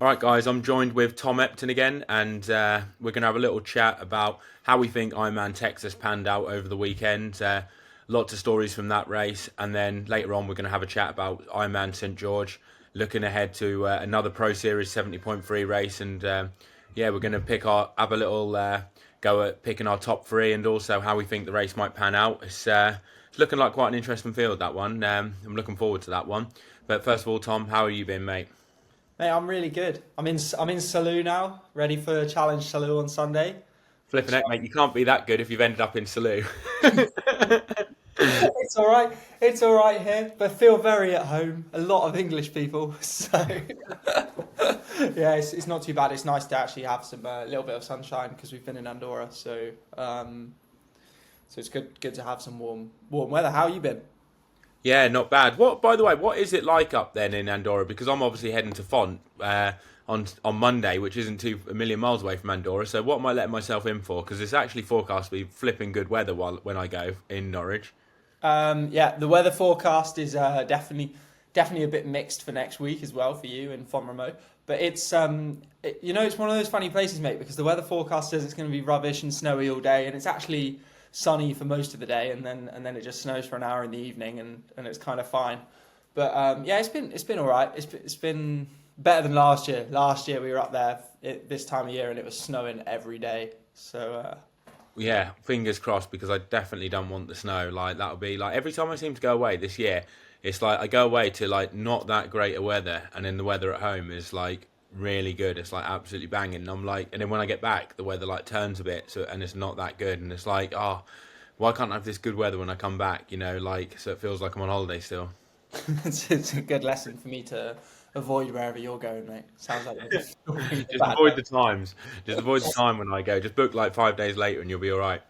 All right, guys, I'm joined with Tom Epton again, and we're going to have a little chat about how we think Ironman Texas panned out over the weekend. Lots of stories from that race, and then later on, we're going to have a chat about Ironman St George, looking ahead to another Pro Series 70.3 race, and yeah, we're going to have a little go at picking our top three, and also how we think the race might pan out. It's looking like quite an interesting field, that one. I'm looking forward to that one. But first of all, Tom, how have you been, mate? Mate, I'm really good. I'm in Salou now, ready for Challenge Salou on Sunday. Flipping So it, mate. You can't be that good if you've ended up in Salou. it's all right. It's all right here, but feel very at home. A lot of English people, so yeah, it's not too bad. It's nice to actually have some little bit of sunshine because we've been in Andorra, so it's good to have some warm weather. How you been? Yeah, not bad. By the way, what is it like up then in Andorra? Because I'm obviously heading to Font on Monday, which isn't a million miles away from Andorra. So what am I letting myself in for? Because it's actually forecast to be flipping good weather when I go in Norwich. Yeah, the weather forecast is definitely a bit mixed for next week as well for you in Font-Romeu. But it's one of those funny places, mate, because the weather forecast says it's going to be rubbish and snowy all day, and it's actually sunny for most of the day, and then it just snows for an hour in the evening, and it's kind of fine. But yeah, it's been all right. It's been better than last year. Last year we were up there this time of year, and it was snowing every day. So Yeah, fingers crossed because I definitely don't want the snow. Like that'll be like every time I seem to go away this year, it's like I go away to like not that great a weather, and then the weather at home is like really good. It's like absolutely banging. And I'm like, and then when I get back, the weather like turns a bit, so and it's not that good. And it's like, oh, why can't I have this good weather when I come back? Like so it feels like I'm on holiday still. it's a good lesson for me to avoid wherever you're going, mate. Sounds like you're really Just bad. avoid the times. Just avoid the time when I go. Just book like 5 days later, and you'll be all right.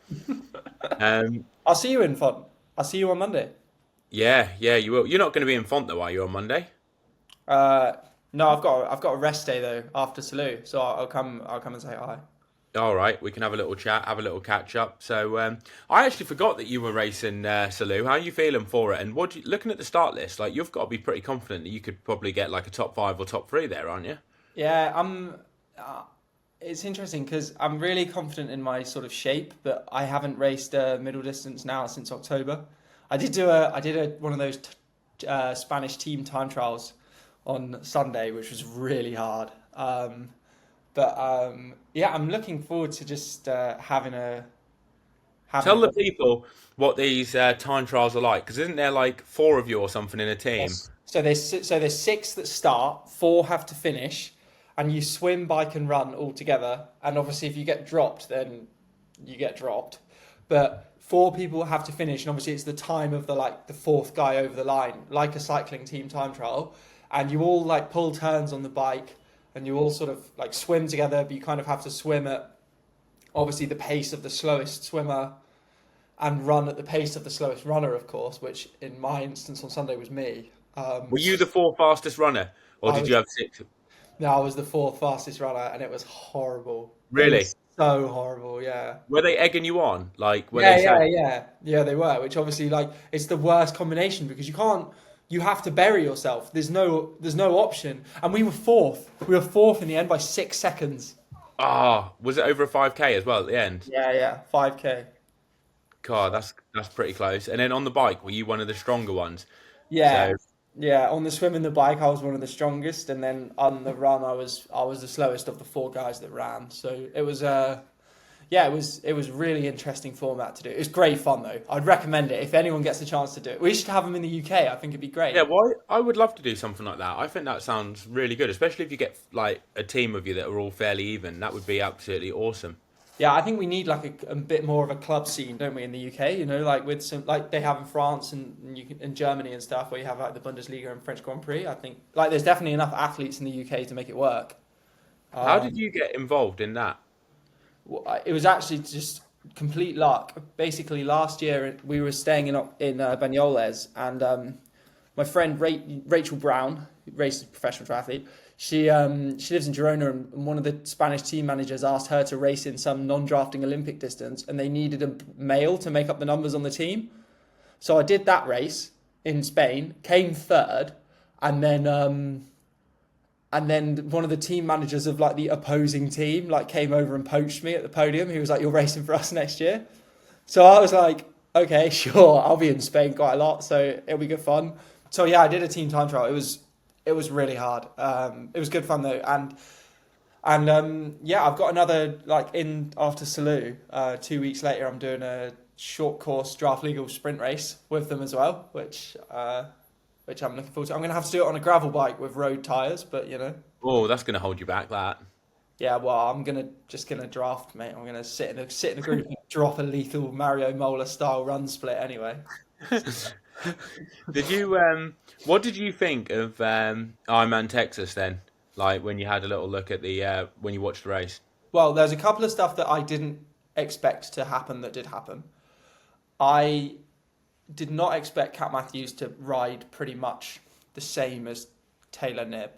Um, I'll see you in Font. I'll see you on Monday. yeah, you will. You're not going to be in Font though, are you, on Monday? Uh, no, I've got a rest day though after Salou, so I'll come and say hi. All right, we can have a little chat, have a little catch up. So, I actually forgot that you were racing Salou. How are you feeling for it? And looking at the start list, like you've got to be pretty confident that you could probably get like a top five or top three there, aren't you? Yeah, it's interesting because I'm really confident in my sort of shape, but I haven't raced middle distance now since October. I did one of those Spanish team time trials on Sunday, which was really hard. But yeah, I'm looking forward to just having a Tell the people what these time trials are like, because isn't there like four of you or something in a team? yes. So there's six that start, four have to finish, and you swim, bike, and run all together. And obviously, if you get dropped, then you get dropped. But four people have to finish, and obviously, it's the time of the fourth guy over the line, like a cycling team time trial. And you all like pull turns on the bike, and you all sort of like swim together, but you kind of have to swim at obviously the pace of the slowest swimmer and run at the pace of the slowest runner, of course, which in my instance on Sunday was me. Were you the fourth fastest runner, or I did you was have six? no, I was the fourth fastest runner, and it was horrible. It Really? was so horrible. Yeah. Were they egging you on? Like, were they Yeah, saying, yeah, yeah, yeah. They were, which obviously like it's the worst combination because you can't. You have to bury yourself. There's no option. And we were fourth. We were fourth in the end by 6 seconds. was it over a 5K as well at the end? Yeah, yeah, 5K. God, that's pretty close. And then on the bike, were you one of the stronger ones? Yeah, So yeah. On the swim and the bike, I was one of the strongest, and then on the run, I was the slowest of the four guys that ran. So it was yeah, it was really interesting format to do. It was great fun though. I'd recommend it if anyone gets a chance to do it. We should have them in the UK. I think it'd be great. yeah, well, I would love to do something like that. I think that sounds really good, especially if you get like a team of you that are all fairly even. That would be absolutely awesome. Yeah, I think we need like a bit more of a club scene, don't we, in the UK? Like with some like they have in France and in Germany and stuff, where you have like the Bundesliga and French Grand Prix. I think like there's definitely enough athletes in the UK to make it work. How did Um, you get involved in that? it was actually just complete luck. Basically, last year we were staying in Banyoles, and my friend Rachel Brown, who races professional triathlete, she lives in Girona, and one of the Spanish team managers asked her to race in some non-drafting Olympic distance, and they needed a male to make up the numbers on the team. So I did that race in Spain, came third, and then and then one of the team managers of like the opposing team like came over and poached me at the podium. He was like, "You're racing for us next year." So I was like, "Okay, sure. I'll be in Spain quite a lot, so it'll be good fun." So yeah, I did a team time trial. It was really hard. It was good fun though, and yeah, I've got another like in after Salou. 2 weeks later, I'm doing a short course draft legal sprint race with them as well, which I'm looking forward to. I'm going to have to do it on a gravel bike with road tyres, but Oh, that's going to hold you back. That. yeah. Well, I'm just gonna draft, mate. I'm gonna sit in a group and drop a lethal Mario Mola style run split anyway. Did you what did you think of Ironman Texas then? Like when you had a little look at the when you watched the race? Well, there's a couple of stuff that I didn't expect to happen that did happen. I did not expect Cat Matthews to ride pretty much the same as Taylor Knibb.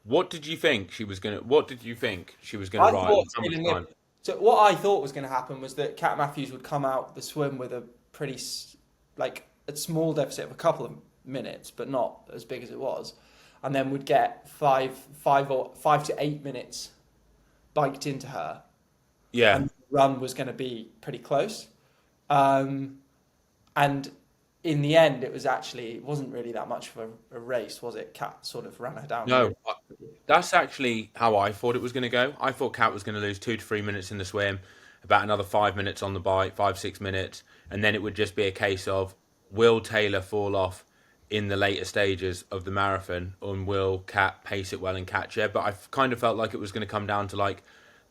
What did you think she was gonna? What did you think she was I gonna ride? thought How much Taylor time? Knibb. So what I thought was going to happen was that Cat Matthews would come out the swim with a pretty like a small deficit of a couple of minutes, but not as big as it was, and then would get 5 to 8 minutes biked into her, Yeah. and the run was going to be pretty close. And in the end, it wasn't really that much of a race, was it? Cat sort of ran her down. No, that's actually how I thought it was going to go. I thought Kat was going to lose 2 to 3 minutes in the swim, about another 5 minutes on the bike, 5, 6 minutes, and then it would just be a case of will Taylor fall off in the later stages of the marathon, and will Kat pace it well and catch her? But I kind of felt like it was going to come down to like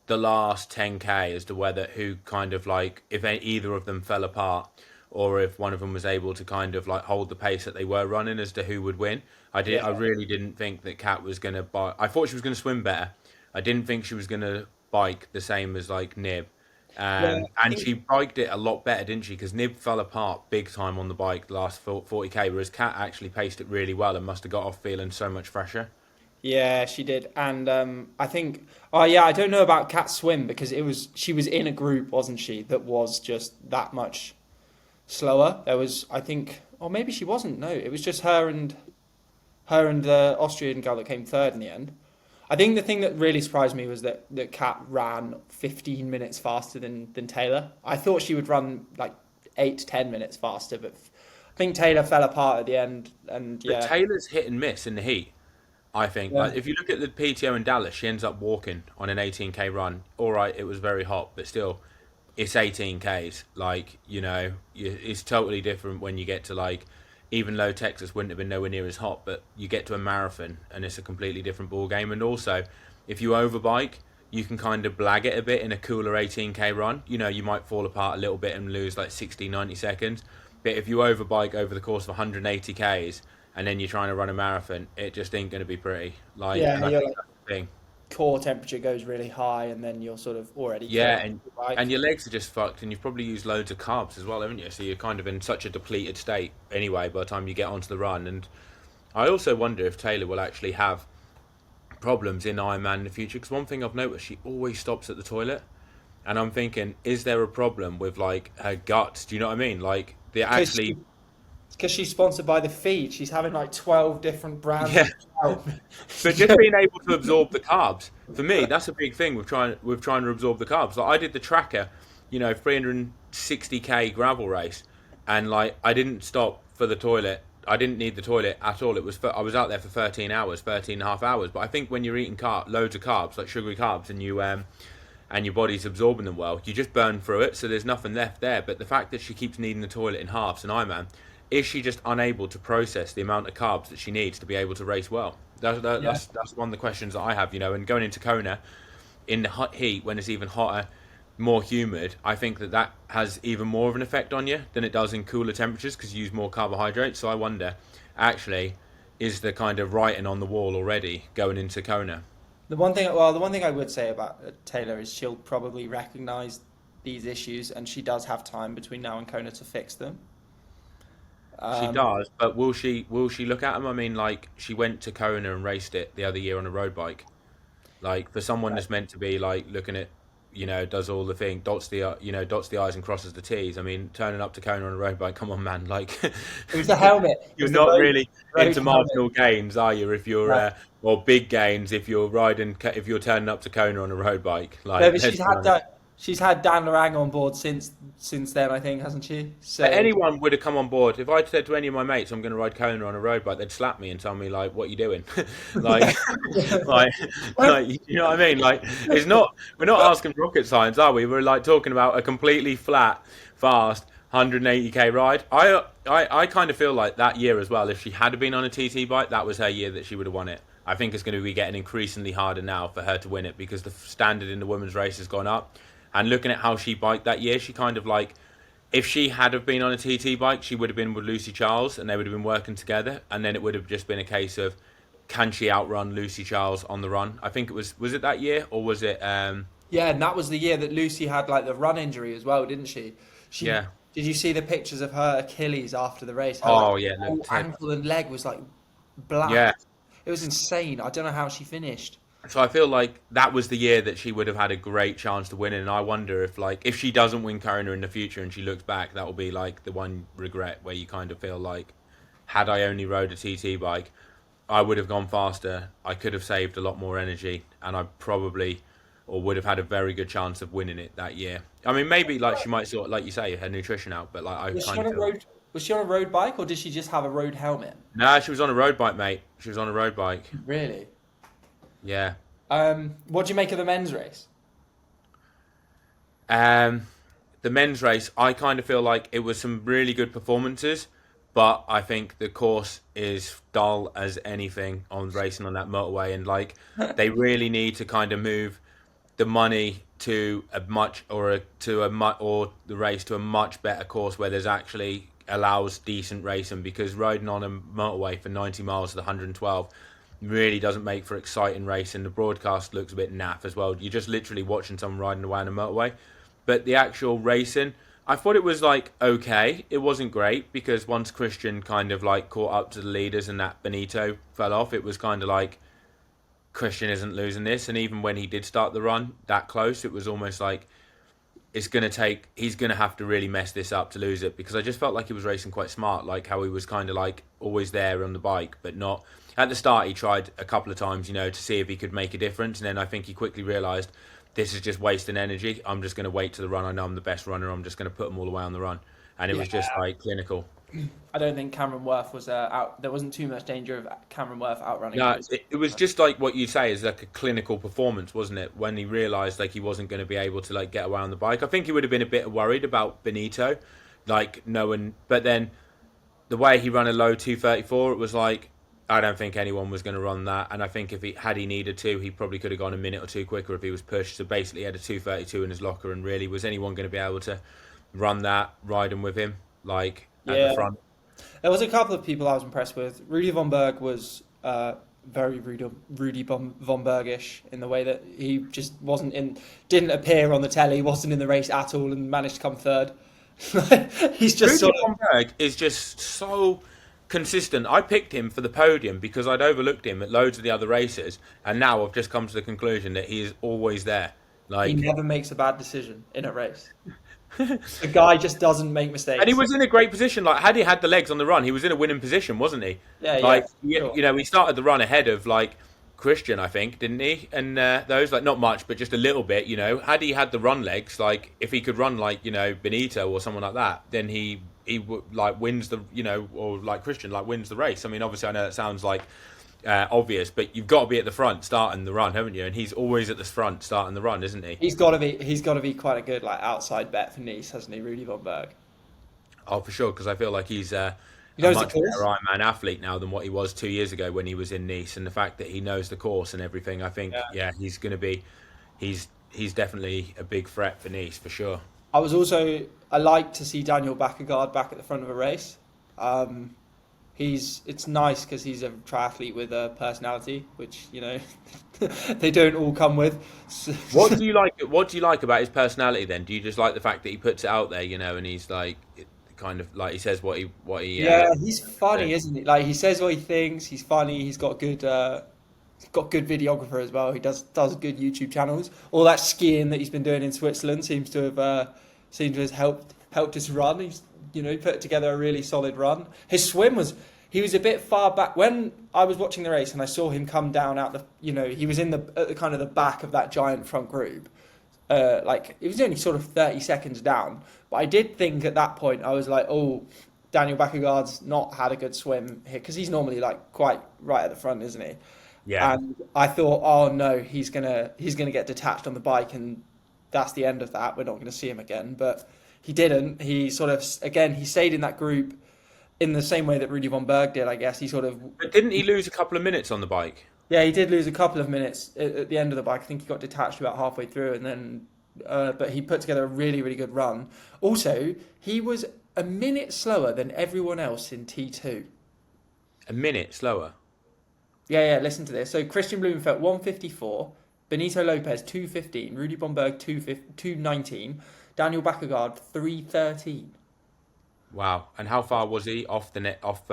the last 10K as to whether who kind of like if either of them fell apart or if one of them was able to kind of like hold the pace that they were running as to who would win. Yeah, I really didn't think that Kat was going to bike. I thought she was going to swim better. I didn't think she was going to bike the same as like Nib. yeah. I And think she biked it a lot better, didn't she? Because Nib fell apart big time on the bike the last 40K, whereas Kat actually paced it really well and must have got off feeling so much fresher. yeah, she did, and I think oh yeah, I don't know about Cat Swim because she was in a group, wasn't she? That was just that much slower. There was I think, or maybe she wasn't. No, it was just her and the Austrian girl that came third in the end. I think the thing that really surprised me was that Kat ran 15 minutes faster than Taylor. I thought she would run like 8 to 10 minutes faster, but I think Taylor fell apart at the end. And But yeah, Taylor's hit and miss in the heat. I think. yeah, Like if you look at the PTO in Dallas, she ends up walking on an 18K run. All right, it was very hot, but still, it's 18Ks. Like it's totally different when you get to like, even though Texas wouldn't have been nowhere near as hot, but you get to a marathon and it's a completely different ball game. And also, if you overbike, you can kind of blag it a bit in a cooler 18K run. You might fall apart a little bit and lose like 60, 90 seconds. But if you overbike over the course of 180Ks and then you're trying to run a marathon, it just ain't going to be pretty. Like, yeah, and I you're think like that's the thing. core temperature goes really high, and then you're sort of already Yeah, killing and the bike. and your legs are just fucked, and you've probably used loads of carbs as well, haven't you? So you're kind of in such a depleted state anyway by the time you get onto the run. And I also wonder if Taylor will actually have problems in Ironman in the future. Because one thing I've noticed, she always stops at the toilet, and I'm thinking, is there a problem with like her guts? Do you know what I mean? Like they Because actually, because she's sponsored by the feed. She's having like 12 different brands yeah. of milk. But just being able to absorb the carbs, for me, that's a big thing with trying to absorb the carbs. Like I did the tracker, 360K gravel race, and like I didn't stop for the toilet. I didn't need the toilet at all. I was out there for 13 hours, 13 and a half hours. But I think when you're eating loads of carbs, like sugary carbs, and your body's absorbing them well, you just burn through it, so there's nothing left there. But the fact that she keeps needing the toilet in halves and Ironman, is she just unable to process the amount of carbs that she needs to be able to race well? Yeah. That's one of the questions that I have, and going into Kona in the hot heat when it's even hotter, more humid, I think that has even more of an effect on you than it does in cooler temperatures because you use more carbohydrates. So I wonder, actually, is the kind of writing on the wall already going into Kona? The one thing I would say about Taylor is she'll probably recognise these issues, and she does have time between now and Kona to fix them. She Um, does, but will she look at them? I mean, like she went to Kona and raced it the other year on a road bike. Like for someone that's meant to be like looking at does all the thing, dots the I's and crosses the T's. I mean, turning up to Kona on a road bike, come on, man! Like, It was the helmet. It you're was the not really road into helmet. marginal gains, are you? If you're No, or big gains if you're if you're turning up to Kona on a road bike. no, Like, but let's be honest. she's had Dan Lorang on board since then, I think, hasn't she? But So anyone would have come on board. If I'd said to any of my mates, I'm going to ride Kona on a road bike, they'd slap me and tell me, like, what are you doing? like, like, you know what I mean? Like, we're not asking rocket science, are we? We're like talking about a completely flat, fast, 180k ride. I kind of feel like that year as well, if she had been on a TT bike, that was her year that she would have won it. I think it's going to be getting increasingly harder now for her to win it because the standard in the women's race has gone up. And looking at how she biked that year, she kind of like, if she had have been on a TT bike, she would have been with Lucy Charles and they would have been working together. And then it would have just been a case of, can she outrun Lucy Charles on the run? I think was it that year or was it? yeah, and that was the year that Lucy had like the run injury as well, didn't she? She Yeah. Did you see the pictures of her Achilles after the race? Her, Oh like, yeah, whole look, ankle and leg was like black. yeah. It was insane. I don't know how she finished. So I feel like that was the year that she would have had a great chance to win it. And I wonder if she doesn't win Kona in the future and she looks back, that will be like the one regret where you kind of feel like, had I only rode a TT bike, I would have gone faster. I could have saved a lot more energy, and I probably or would have had a very good chance of winning it that year. I mean, maybe like she might sort of, like you say, her nutrition out, but like I Was she kind on of a feel. road? Was she on a road bike, or did she just have a road helmet? Nah, she was on a road bike, mate. She was on a road bike. Really? Yeah. What do you make of the men's race? Um, the men's race, I kind of feel like it was some really good performances, but I think the course is dull as anything on racing on that motorway, and like they really need to kind of move the money to a much or a, to a much or the race to a much better course where there's actually allows decent racing, because riding on a motorway for 90 miles to the 112 really doesn't make for exciting racing. The broadcast looks a bit naff as well. You're just literally watching someone riding away on a motorway. But the actual racing, I thought it was like okay. It wasn't great because once Christian kind of like caught up to the leaders and that Benito fell off, it was kind of like Christian isn't losing this. And even when he did start the run that close, it was almost like he's going to have to really mess this up to lose it, because I just felt like he was racing quite smart, like how he was kind of like always there on the bike, but not at the start. He tried a couple of times, to see if he could make a difference. And then I think he quickly realised this is just wasting energy. I'm just going to wait to the run. I know I'm the best runner. I'm just going to put them all away on the run. And it was just like clinical. I don't think Cameron Worth was out. There wasn't too much danger of Cameron Worth outrunning No, him. it was just like what you say is like a clinical performance, wasn't it? When he realised like he wasn't going to be able to like get away on the bike. I think he would have been a bit worried about Benito, like knowing. But then the way he ran a low 234, it was like I don't think anyone was going to run that. And I think if he needed to, he probably could have gone a minute or two quicker if he was pushed. So basically, he had a 232 in his locker, and really, was anyone going to be able to run that riding with him like at the front? There was a couple of people I was impressed with. Rudy von Berg was very Rudy von Bergish in the way that he just didn't appear on the telly, wasn't in the race at all, and managed to come third. He's just Rudy von Berg is just so consistent. I picked him for the podium because I'd overlooked him at loads of the other races, and now I've just come to the conclusion that he is always there. Like, he never makes a bad decision in a race. The guy just doesn't make mistakes. and he was in a great position. Like, had he had the legs on the run, he was in a winning position, wasn't he? Yeah, like, sure. he started the run ahead of like Christian, I think, didn't he? And those, like, not much, but just a little bit. Had he had the run legs, like if he could run like Benito or someone like that, then he would like wins the or like Christian like wins the race. I mean, obviously, I know that sounds like obvious, but you've got to be at the front starting the run, haven't you? And he's always at the front starting the run, isn't he? He's got to be quite a good like outside bet for Nice, hasn't he, Rudy von Berg? Oh, for sure, because I feel like he's a knows the much course. better Ironman athlete now than what he was 2 years ago when he was in Nice, and the fact that he knows the course and everything, I think, he's going to be, he's definitely a big threat for Nice for sure. I like to see Daniel Baekkegard back at the front of a race. It's nice because he's a triathlete with a personality, which they don't all come with. What do you like? What do you like about his personality? Then, do you just like the fact that he puts it out there, and he's like, kind of like he says what he. Yeah, he's funny, isn't he? Like he says what he thinks. He's funny. He's got good got good videographer as well. He does good YouTube channels. All that skiing that he's been doing in Switzerland seems to have helped his run. He's put together a really solid run. His swim was he was a bit far back when I was watching the race and I saw him come down out he was in at the kind of the back of that giant front group. Like it was only sort of 30 seconds down, but I did think at that point I was like, oh, Daniel Baekkegard's not had a good swim here because he's normally like quite right at the front, isn't he? Yeah. And I thought, oh no, he's gonna get detached on the bike, and that's the end of that. We're not going to see him again. But he didn't. He sort of he stayed in that group in the same way that Rudy von Berg did, I guess. He sort of But didn't he lose a couple of minutes on the bike? yeah, he did lose a couple of minutes at the end of the bike. I think he got detached about halfway through, and then but he put together a really really good run. Also, he was a minute slower than everyone else in T2. A minute slower. Yeah. Listen to this. So Christian Blumenfelt 154, Benito Lopez 215, Rudy von Berg 219, Daniel Baekkegard 313. Wow. And how far was he off the net off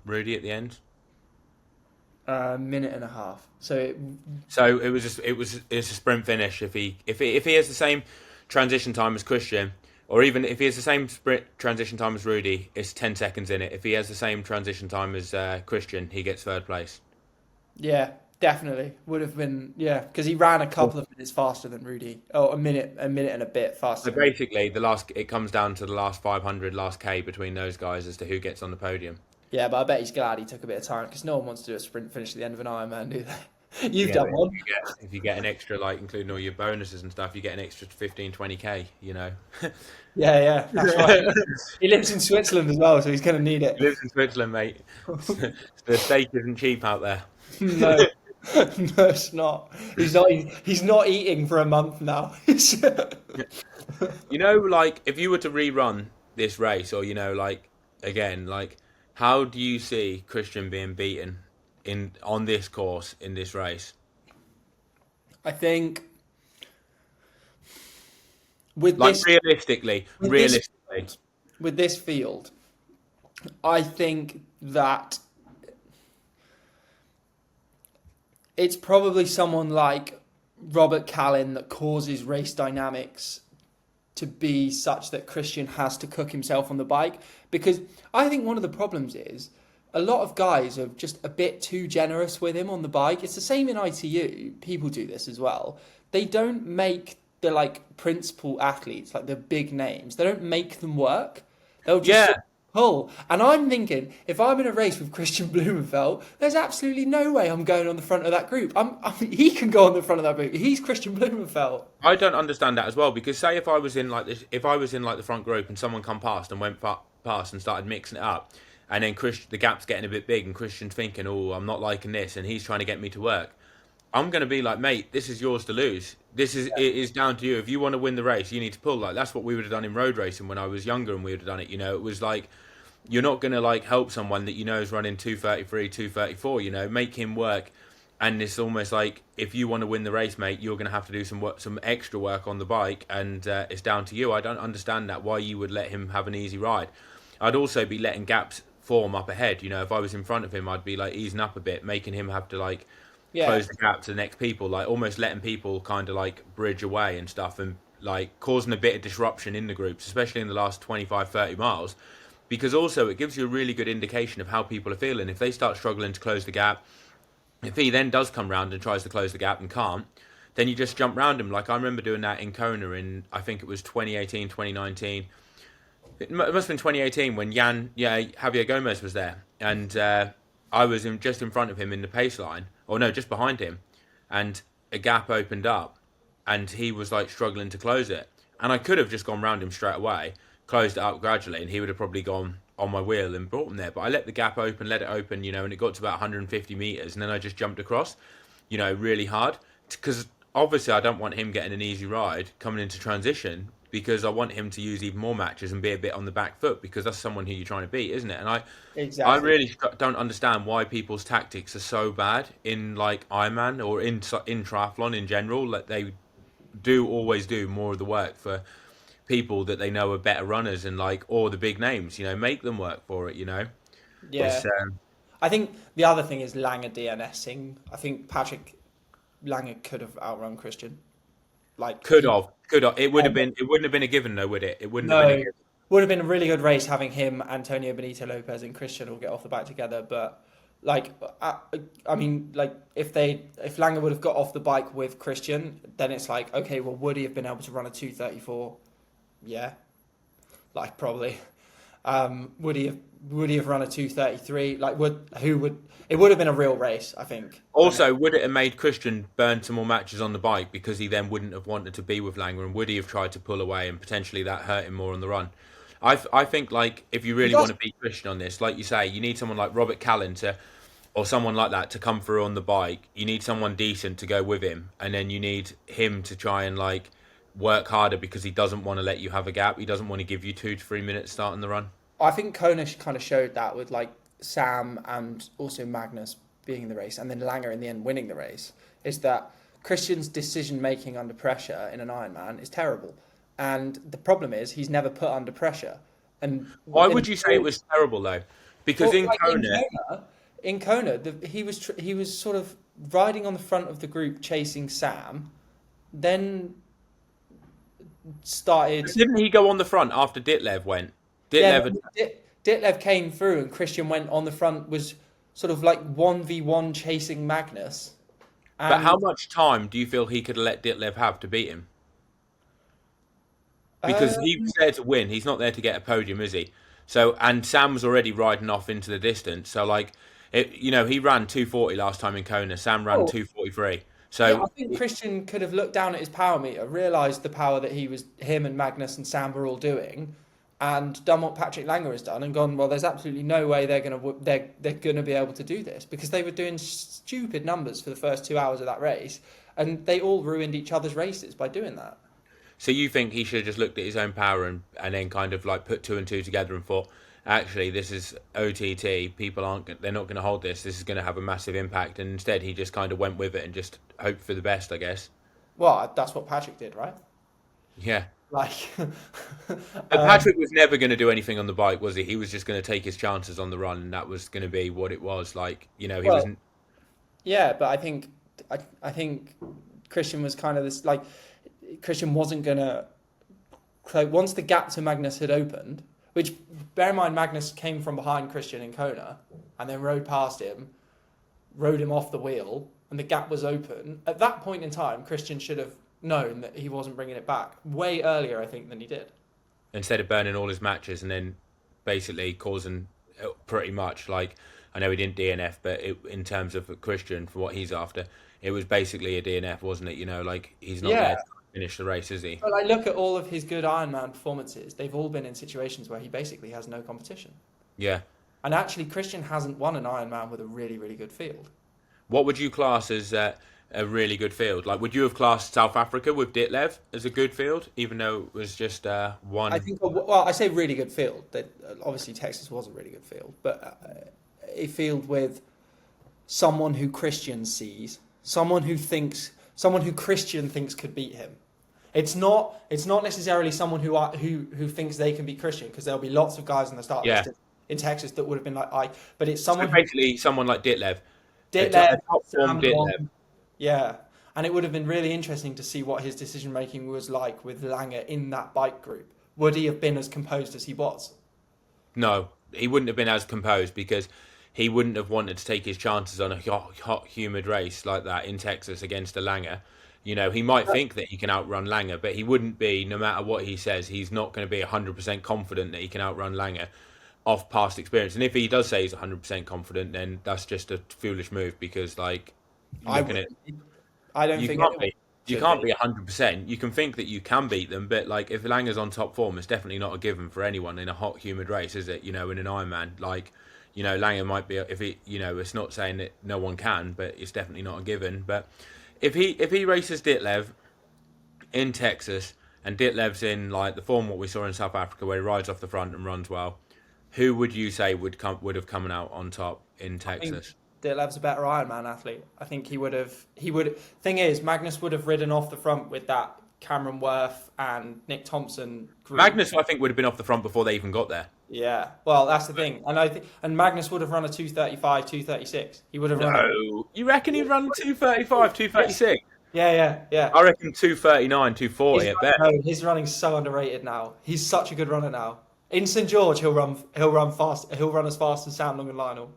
Rudy at the end? Minute and a half. So it's a sprint finish. If he has the same transition time as Christian, or even if he has the same sprint transition time as Rudy, it's 10 seconds in it. If he has the same transition time as Christian, he gets third place. yeah, definitely would have been because he ran a couple of minutes faster than Rudy. Oh, a minute and a bit faster. So basically, it comes down to the last 500, last K between those guys as to who gets on the podium. Yeah, but I bet he's glad he took a bit of time because no one wants to do a sprint finish at the end of an Ironman, do they? You've Yeah, done but one. if you get an extra, like including all your bonuses and stuff, you get an extra 15, 20K, Yeah, that's right. He lives in Switzerland as well, so he's going to need it. He lives in Switzerland, mate. The steak isn't cheap out there. No, no, it's not. He's not eating for a month now. Like if you were to rerun this race, or again, like how do you see Christian being beaten on this course in this race? I think with Like this realistically, with this field, I think that it's probably someone like Robert Callan that causes race dynamics to be such that Christian has to cook himself on the bike. Because I think one of the problems is a lot of guys are just a bit too generous with him on the bike. It's the same in ITU. People do this as well. They don't make the principal athletes, like the big names, they don't make them work. They'll just sort of pull. And I'm thinking, if I'm in a race with Christian Blumenfelt, there's absolutely no way I'm going on the front of that group. He can go on the front of that group. He's Christian Blumenfelt. I don't understand that as well, because say if I was in like the front group and someone come past and went past and started mixing it up, and then the gap's getting a bit big and Christian's thinking, oh, I'm not liking this, and he's trying to get me to work. I'm going to be like, mate, this is yours to lose. It is down to you. If you want to win the race, you need to pull. Like that's what we would have done in road racing when I was younger, and we would have done it. It was like you're not going to help someone that is running 233, 234. Make him work. And it's almost like if you want to win the race, mate, you're going to have to do some extra work on the bike, and it's down to you. I don't understand that why you would let him have an easy ride. I'd also be letting gaps form up ahead. If I was in front of him, I'd be easing up a bit, making him have to close the gap to the next people, almost letting people kind of bridge away and stuff, and causing a bit of disruption in the groups, especially in the last 25, 30 miles, because also it gives you a really good indication of how people are feeling. If they start struggling to close the gap, if he then does come round and tries to close the gap and can't, then you just jump round him. I remember doing that in Kona in, I think it was 2018, 2019. It must have been 2018 when Javier Gomez was there, and I was just in front of him in the pace line, or no, just behind him, and a gap opened up, and he was struggling to close it, and I could have just gone round him straight away, closed it up gradually, and he would have probably gone on my wheel and brought him there. But I let the gap open, let it open, and it got to about 150 meters, and then I just jumped across, really hard, because obviously I don't want him getting an easy ride coming into transition, because I want him to use even more matches and be a bit on the back foot, because that's someone who you're trying to beat, isn't it? And I really don't understand why people's tactics are so bad in Ironman or in triathlon in general. They do always do more of the work for people that they know are better runners and or the big names. Make them work for it. Yeah. It's, I think the other thing is Langer DNSing. I think Patrick Langer could have outrun Christian. Like Could have. It would have been. It wouldn't have been a given, though, would it? It wouldn't have been a no, given. would have been a really good race having him, Antonio Benito Lopez, and Christian all get off the bike together. But like, I mean, like if Langer would have got off the bike with Christian, then it's like, okay, well, would he have been able to run a 2:34? Yeah, like probably. Would he have run a 2:33? Like it would have been a real race, I think. Also, would it have made Christian burn some more matches on the bike because he then wouldn't have wanted to be with Langer, and would he have tried to pull away and potentially that hurt him more on the run? I think like if you really want to beat Christian on this, like you say, you need someone like Robert Callan or someone like that to come through on the bike. You need someone decent to go with him, and then you need him to try and like work harder because he doesn't want to let you have a gap. He doesn't want to give you 2 to 3 minutes starting the run. I think Kona kind of showed that with like Sam and also Magnus being in the race, and then Langer in the end winning the race, is that Christian's decision making under pressure in an Ironman is terrible. And the problem is he's never put under pressure. And why would you say it was terrible though? Because in Kona, he was sort of riding on the front of the group chasing Sam, then started. But didn't he go on the front after Ditlev went? Ditlev came through and Christian went on the front, was sort of like 1v1 chasing Magnus. But how much time do you feel he could let Ditlev have to beat him? Because he was there to win. He's not there to get a podium, is he? So, and Sam was already riding off into the distance. So, like, he ran 2:40 last time in Kona. Sam ran 2:43. So yeah, I think Christian could have looked down at his power meter, realised the power that him and Magnus and Sam were all doing, and done what Patrick Langer has done, and gone, well, there's absolutely no way they're gonna be able to do this, because they were doing stupid numbers for the first 2 hours of that race, and they all ruined each other's races by doing that. So you think he should have just looked at his own power and then kind of like put 2 and 2 together and thought, actually, this is OTT. They're not going to hold this. This is going to have a massive impact. And instead, he just kind of went with it and just hoped for the best, I guess. Well, that's what Patrick did, right? Yeah. Like, Patrick was never going to do anything on the bike, was he? He was just going to take his chances on the run, and that was going to be what it was. Like, he wasn't. Yeah, but I think Christian was kind of this, like, Christian wasn't going to. Once the gap to Magnus had opened, which, bear in mind, Magnus came from behind Christian in Kona and then rode past him, rode him off the wheel, and the gap was open. At that point in time, Christian should have known that he wasn't bringing it back way earlier, I think, than he did. Instead of burning all his matches and then basically causing pretty much, like, I know he didn't DNF, but in terms of Christian, for what he's after, it was basically a DNF, wasn't it? Like, he's not there to finish the race, is he? But I look at all of his good Ironman performances. They've all been in situations where he basically has no competition. Yeah. And actually, Christian hasn't won an Ironman with a really, really good field. What would you class as a really good field? Like, would you have classed South Africa with Ditlev as a good field, even though it was just one? I think, well, I say really good field. Obviously, Texas was a really good field, but a field with someone who Christian sees, someone who Christian thinks could beat him. It's not necessarily someone who thinks they can beat Christian, because there'll be lots of guys in the start list in Texas that would have been like but it's someone basically someone like Ditlev. Top form Ditlev. Yeah. And it would have been really interesting to see what his decision making was like with Langer in that bike group. Would he have been as composed as he was? No, he wouldn't have been as composed, because he wouldn't have wanted to take his chances on a hot, humid race like that in Texas against a Langer. He might think that he can outrun Langer, but he wouldn't be, no matter what he says, he's not going to be 100% confident that he can outrun Langer off past experience. And if he does say he's 100% confident, then that's just a foolish move, because, like, I don't think you can't be 100%. You can think that you can beat them, but, like, if Langer's on top form, it's definitely not a given for anyone in a hot, humid race, is it? In an Ironman, like, Langer might be, if he, it's not saying that no one can, but it's definitely not a given. But if he races Ditlev in Texas, and Ditlev's in, like, the form what we saw in South Africa, where he rides off the front and runs well, who would you say would have come out on top in Texas? Ditlev's a better Ironman athlete. I think he would. Thing is, Magnus would have ridden off the front with that Cameron Worth and Nick Thompson group. Magnus, I think, would have been off the front before they even got there. Yeah. Well, that's the thing, and I think and Magnus would have run a 2:35, 2:36. He would have run it. No, you reckon he'd run 2:35, Yes. 2:36? Yeah, yeah, yeah. I reckon 2:39, 2:40 at best. No, his running's so underrated now. He's such a good runner now. In St George, he'll run fast. He'll run as fast as Sam Long and Lionel.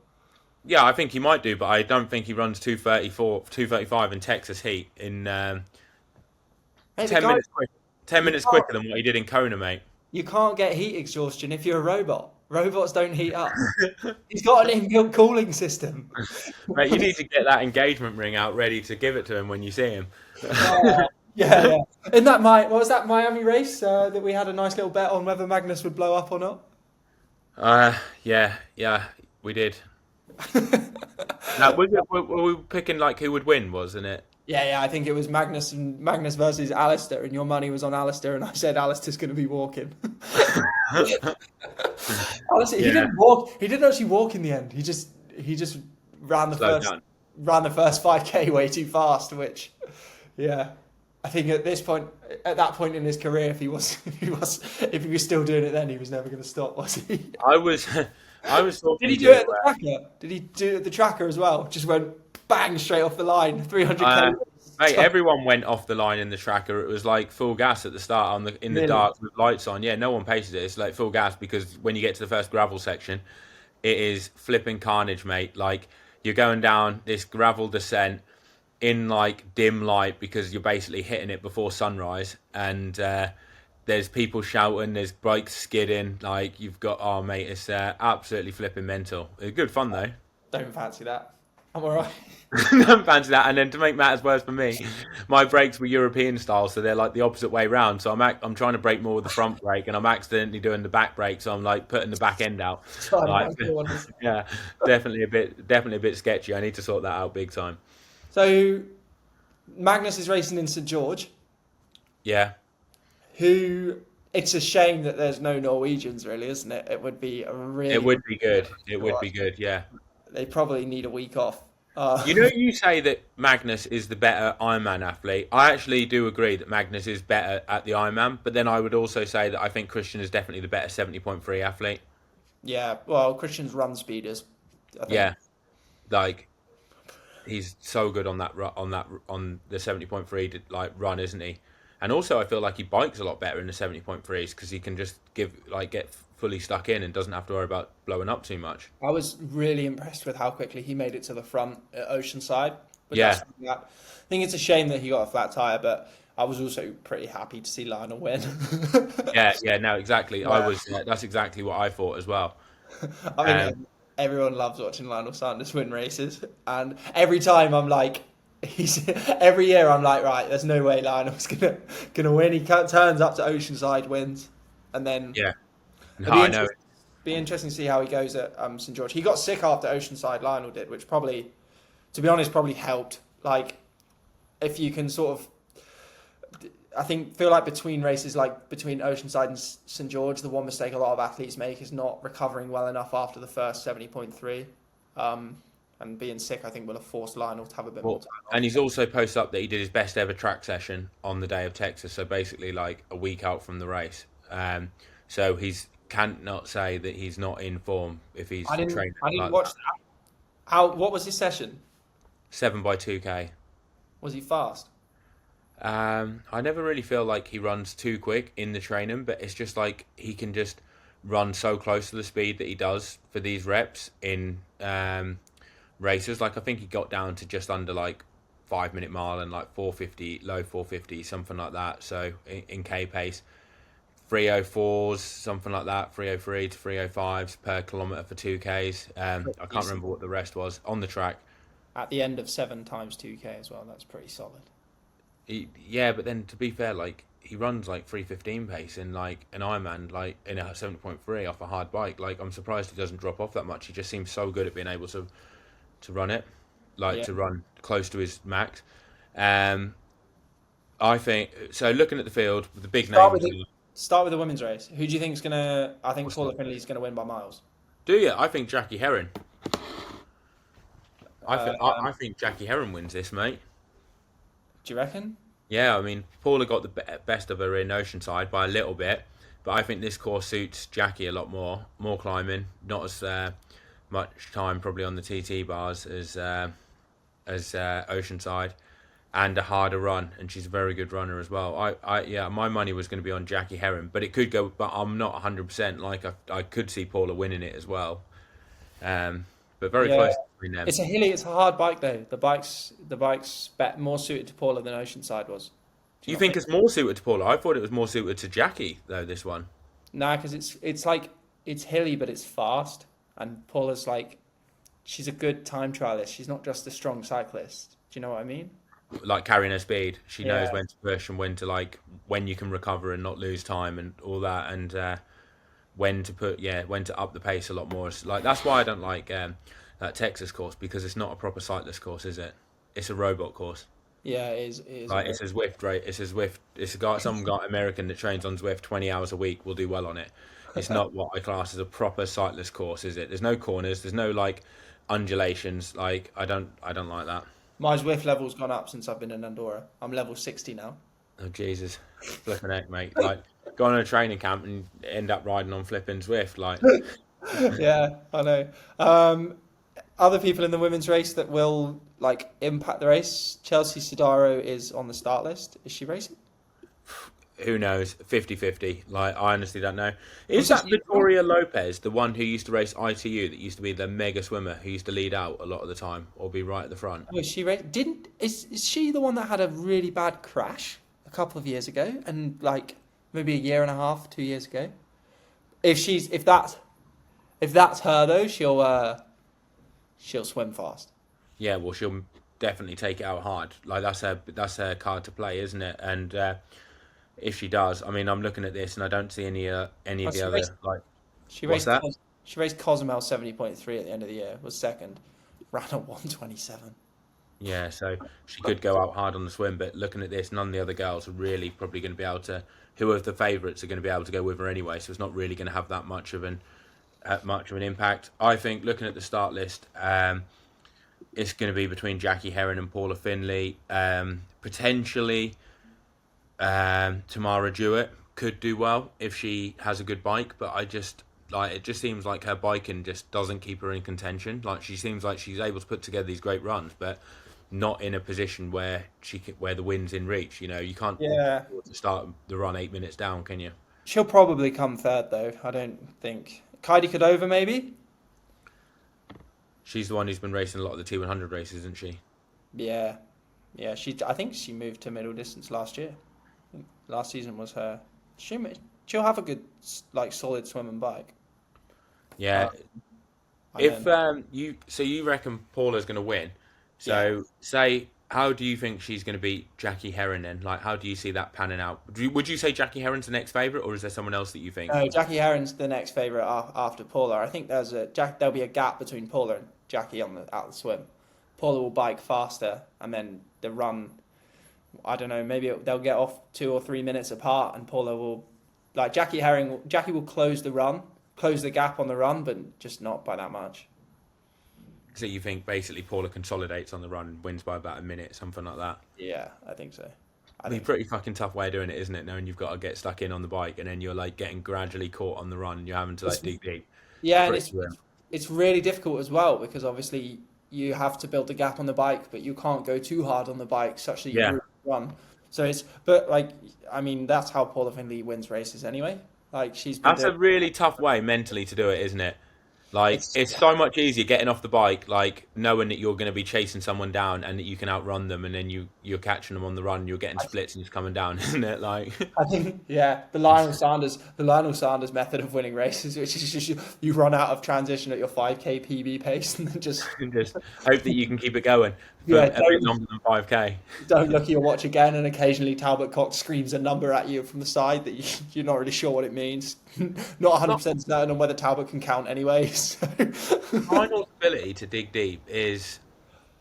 Yeah, I think he might do, but I don't think he runs 2:34, 2:35 in Texas heat in Hey, the 10 guy, minutes quick, 10 you minutes can't, quicker than what he did in Kona, mate. you can't get heat exhaustion if you're a robot. Robots don't heat up. He's got an inbuilt cooling system. Mate, you need to get that engagement ring out ready to give it to him when you see him. Yeah, yeah. In that what was that Miami race that we had a nice little bet on whether Magnus would blow up or not? Yeah, we did. Now, were we picking like who would win, wasn't it? Yeah, yeah. I think it was Magnus versus Alistair, and your money was on Alistair, and I said Alistair's going to be walking. Honestly, he Yeah. didn't walk. He didn't actually walk in the end. He just ran the Slowed first down. ran the first 5K way too fast. Which, yeah, I think at that point in his career, if he was still doing it, then he was never going to stop, was he? I was Did he talking do it at to the tracker? Did he do it at the tracker as well? Just went bang straight off the line, 300K. mate, everyone went off the line in the tracker. It was like full gas at the start in the Really? dark with lights on. Yeah, no one paces it. It's like full gas because when you get to the first gravel section, it is flipping carnage, mate. Like you're going down this gravel descent in like dim light because you're basically hitting it before sunrise, and there's people shouting, there's bikes skidding. Like you've got, oh mate, it's absolutely flipping mental. It's good fun though. Don't fancy that. I'm alright. Don't fancy that. And then to make matters worse for me, my brakes were European style, so they're like the opposite way round. So I'm trying to brake more with the front brake, and I'm accidentally doing the back brake, so I'm like putting the back end out. Like, yeah, definitely a bit sketchy. I need to sort that out big time. So Magnus is racing in St George. Yeah, It's a shame that there's no Norwegians, really, isn't it? It would be a really. it would be good. It would be good. Yeah. They probably need a week off. You say that Magnus is the better Ironman athlete. I actually do agree that Magnus is better at the Ironman, but then I would also say that I think Christian is definitely the better 70.3 athlete. Yeah, well, Christian's run speeders. I think. Yeah, like he's so good on on the 70.3 like run, isn't he? And also, I feel like he bikes a lot better in the 70.3s because he can just get fully stuck in and doesn't have to worry about blowing up too much. I was really impressed with how quickly he made it to the front at Oceanside. Yeah. I think it's a shame that he got a flat tyre, but I was also pretty happy to see Lionel win. Yeah, no, exactly. Yeah. That's exactly what I thought as well. I mean, everyone loves watching Lionel Sanders win races, and every time I'm like, every year I'm like, right, there's no way Lionel's gonna win. He turns up to Oceanside, wins, and then Yeah, no, it'd I know. be interesting to see how he goes at St George. He got sick after Oceanside, Lionel did, which probably, to be honest, probably helped. Like, if you can sort of, I feel like between races, like between Oceanside and St George, the one mistake a lot of athletes make is not recovering well enough after the first 70.3. And being sick, I think, will have forced Lionel to have a bit more time off. And he's also posted up that he did his best ever track session on the day of Texas, so basically like a week out from the race. So he's can't not say that he's not in form if he's training. I didn't like watch that. What was his session? 7x2K. Was he fast? I never really feel like he runs too quick in the training, but it's just like he can just run so close to the speed that he does for these reps in races. Like I think he got down to just under like 5 minute mile and like 450, low 450, something like that. So in K pace, 304s, something like that, 303 to 305s per kilometre for 2Ks. I can't remember what the rest was on the track. At the end of 7 times 2K as well, that's pretty solid. Yeah, but then to be fair, like he runs like 315 pace in like an Ironman, like in a 70.3 off a hard bike. Like I'm surprised he doesn't drop off that much. He just seems so good at being able to run it, to run close to his max. I think so. Looking at the field, the big names. Start with the women's race. Who do you think is gonna? I think Paula Finley's gonna win by miles. Do you? I think Jackie Heron. I think Jackie Heron wins this, mate. Do you reckon? Yeah, I mean, Paula got the best of her in Oceanside by a little bit, But I think this course suits Jackie a lot more. More climbing, not as much time probably on the TT bars as Oceanside, and a harder run. And she's a very good runner as well. Yeah, my money was going to be on Jackie Heron, but it could go. But I'm not 100%. Like I could see Paula winning it as well. But very Yeah, close between them. it's a hilly, it's a hard bike though. The bike's more suited to Paula than Oceanside was. Do you You not think think? it's more suited to Paula? I thought it was more suited to Jackie though. This one. Nah, because it's like it's hilly but it's fast, and Paula's like she's a good time trialist. She's not just a strong cyclist. Do you know what I mean? Like carrying her speed. She knows Yeah. when to push and when to when you can recover and not lose time and all that, and when to up the pace a lot more. It's like that's why I don't like that Texas course, because it's not a proper cyclist course, is it? It's a robot course. Yeah, it is. It is a Like bit. it's a Zwift, right? It's a Zwift. It's a guy, some guy American that trains on Zwift 20 hours a week will do well on it. It's not what I class as a proper cyclist course, is it? There's no corners. There's no like undulations. Like I don't like that. My Zwift level's gone up since I've been in Andorra. I'm level 60 now. Oh Jesus, flipping heck, mate! Like go on a training camp and end up riding on flipping Zwift. Like Yeah, I know. Other people in the women's race that will like impact the race. Chelsea Sodaro is on the start list. Is she racing? who knows? 50-50. Like I honestly don't know. Was Is this that Victoria Lopez, the one who used to race ITU, that used to be the mega swimmer who used to lead out a lot of the time or be right at the front? Oh, is she didn't is she the one that had a really bad crash a couple of years ago and like maybe a year and a half, 2 years ago? If that's her though, she'll swim fast. Yeah, well, she'll definitely take it out hard. Like that's her card to play, isn't it? And if she does, I mean, I'm looking at this and I don't see any Oh, of the she other raced like. she What's raced that? she raced Cozumel 70.3 at the end of the year, was second, ran a 127. Yeah, so she could go out hard on the swim, but looking at this, none of the other girls are really probably going to be able to. Who are the favourites are going to be able to go with her anyway, so it's not really going to have that much of an impact. I think looking at the start list, it's going to be between Jackie Heron and Paula Finley. Potentially, Tamara Jewett could do well if she has a good bike, but it just seems like her biking just doesn't keep her in contention. Like she seems like she's able to put together these great runs, but not in a position where where the wind's in reach. You know, you can't Yeah, start the run 8 minutes down, can you? she'll probably come third though. I don't think Kaidi Cordova maybe. She's the one who's been racing a lot of the T100 races, isn't she? Yeah, yeah. I think she moved to middle distance last year. I think last season was her. She'll have a good like solid swim and bike. Yeah. Uh, I If don't know. you reckon Paula's going to win? Yeah. So say, how do you think she's going to beat Jackie Heron then? Like, how do you see that panning out? Would you say Jackie Heron's the next favourite, or is there someone else that you think? No, Jackie Heron's the next favourite after Paula. I think there'll be a gap between Paula and Jackie at the swim. Paula will bike faster, and then the run. I don't know. Maybe they'll get off 2 or 3 minutes apart, and Paula will, like Jackie will close the gap on the run, but just not by that much. So you think basically Paula consolidates on the run and wins by about a minute, something like that? Yeah, I think so. I It'd be a think so. pretty fucking tough way of doing it, isn't it? Knowing you've got to get stuck in on the bike and then you're like getting gradually caught on the run and you're having to like It's, dig deep. yeah, and Pretty grim. it's really difficult as well because obviously you have to build a gap on the bike, but you can't go too hard on the bike such that you Yeah. ruin the run. So but like, I mean, that's how Paula Findlay wins races anyway. Like she's been That's doing a really tough way mentally to do it, isn't it? Like, it's it's so much easier getting off the bike, like knowing that you're going to be chasing someone down and that you can outrun them, and then you're catching them on the run, you're getting splits and just coming down, isn't it? Like, I think yeah, the Lionel Sanders method of winning races, which is just you run out of transition at your 5K PB pace and then just and just hope that you can keep it going for yeah, a bit longer than 5K. don't look at your watch again, and occasionally Talbot Cox screams a number at you from the side that you're not really sure what it means. Not Not 100% certain on whether Talbot can count anyway. So. Final's ability to dig deep is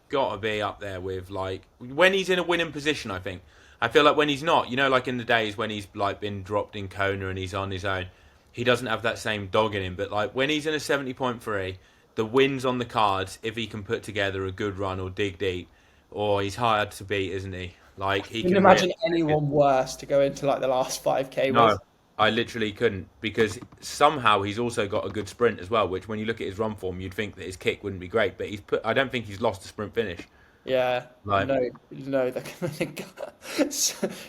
got to be up there with like when he's in a winning position. I feel like when he's not, you know, like in the days when he's like been dropped in Kona and he's on his own, he doesn't have that same dog in him. But like when he's in a 70.3, the wins on the cards if he can put together a good run or dig deep, or he's hard to beat, isn't he? Like he Can you can imagine really. anyone worse to go into like the last 5K with? No, I literally couldn't, because somehow he's also got a good sprint as well. Which, when you look at his run form, you'd think that his kick wouldn't be great, but he's put. I don't think he's lost a sprint finish. Yeah, Like, no,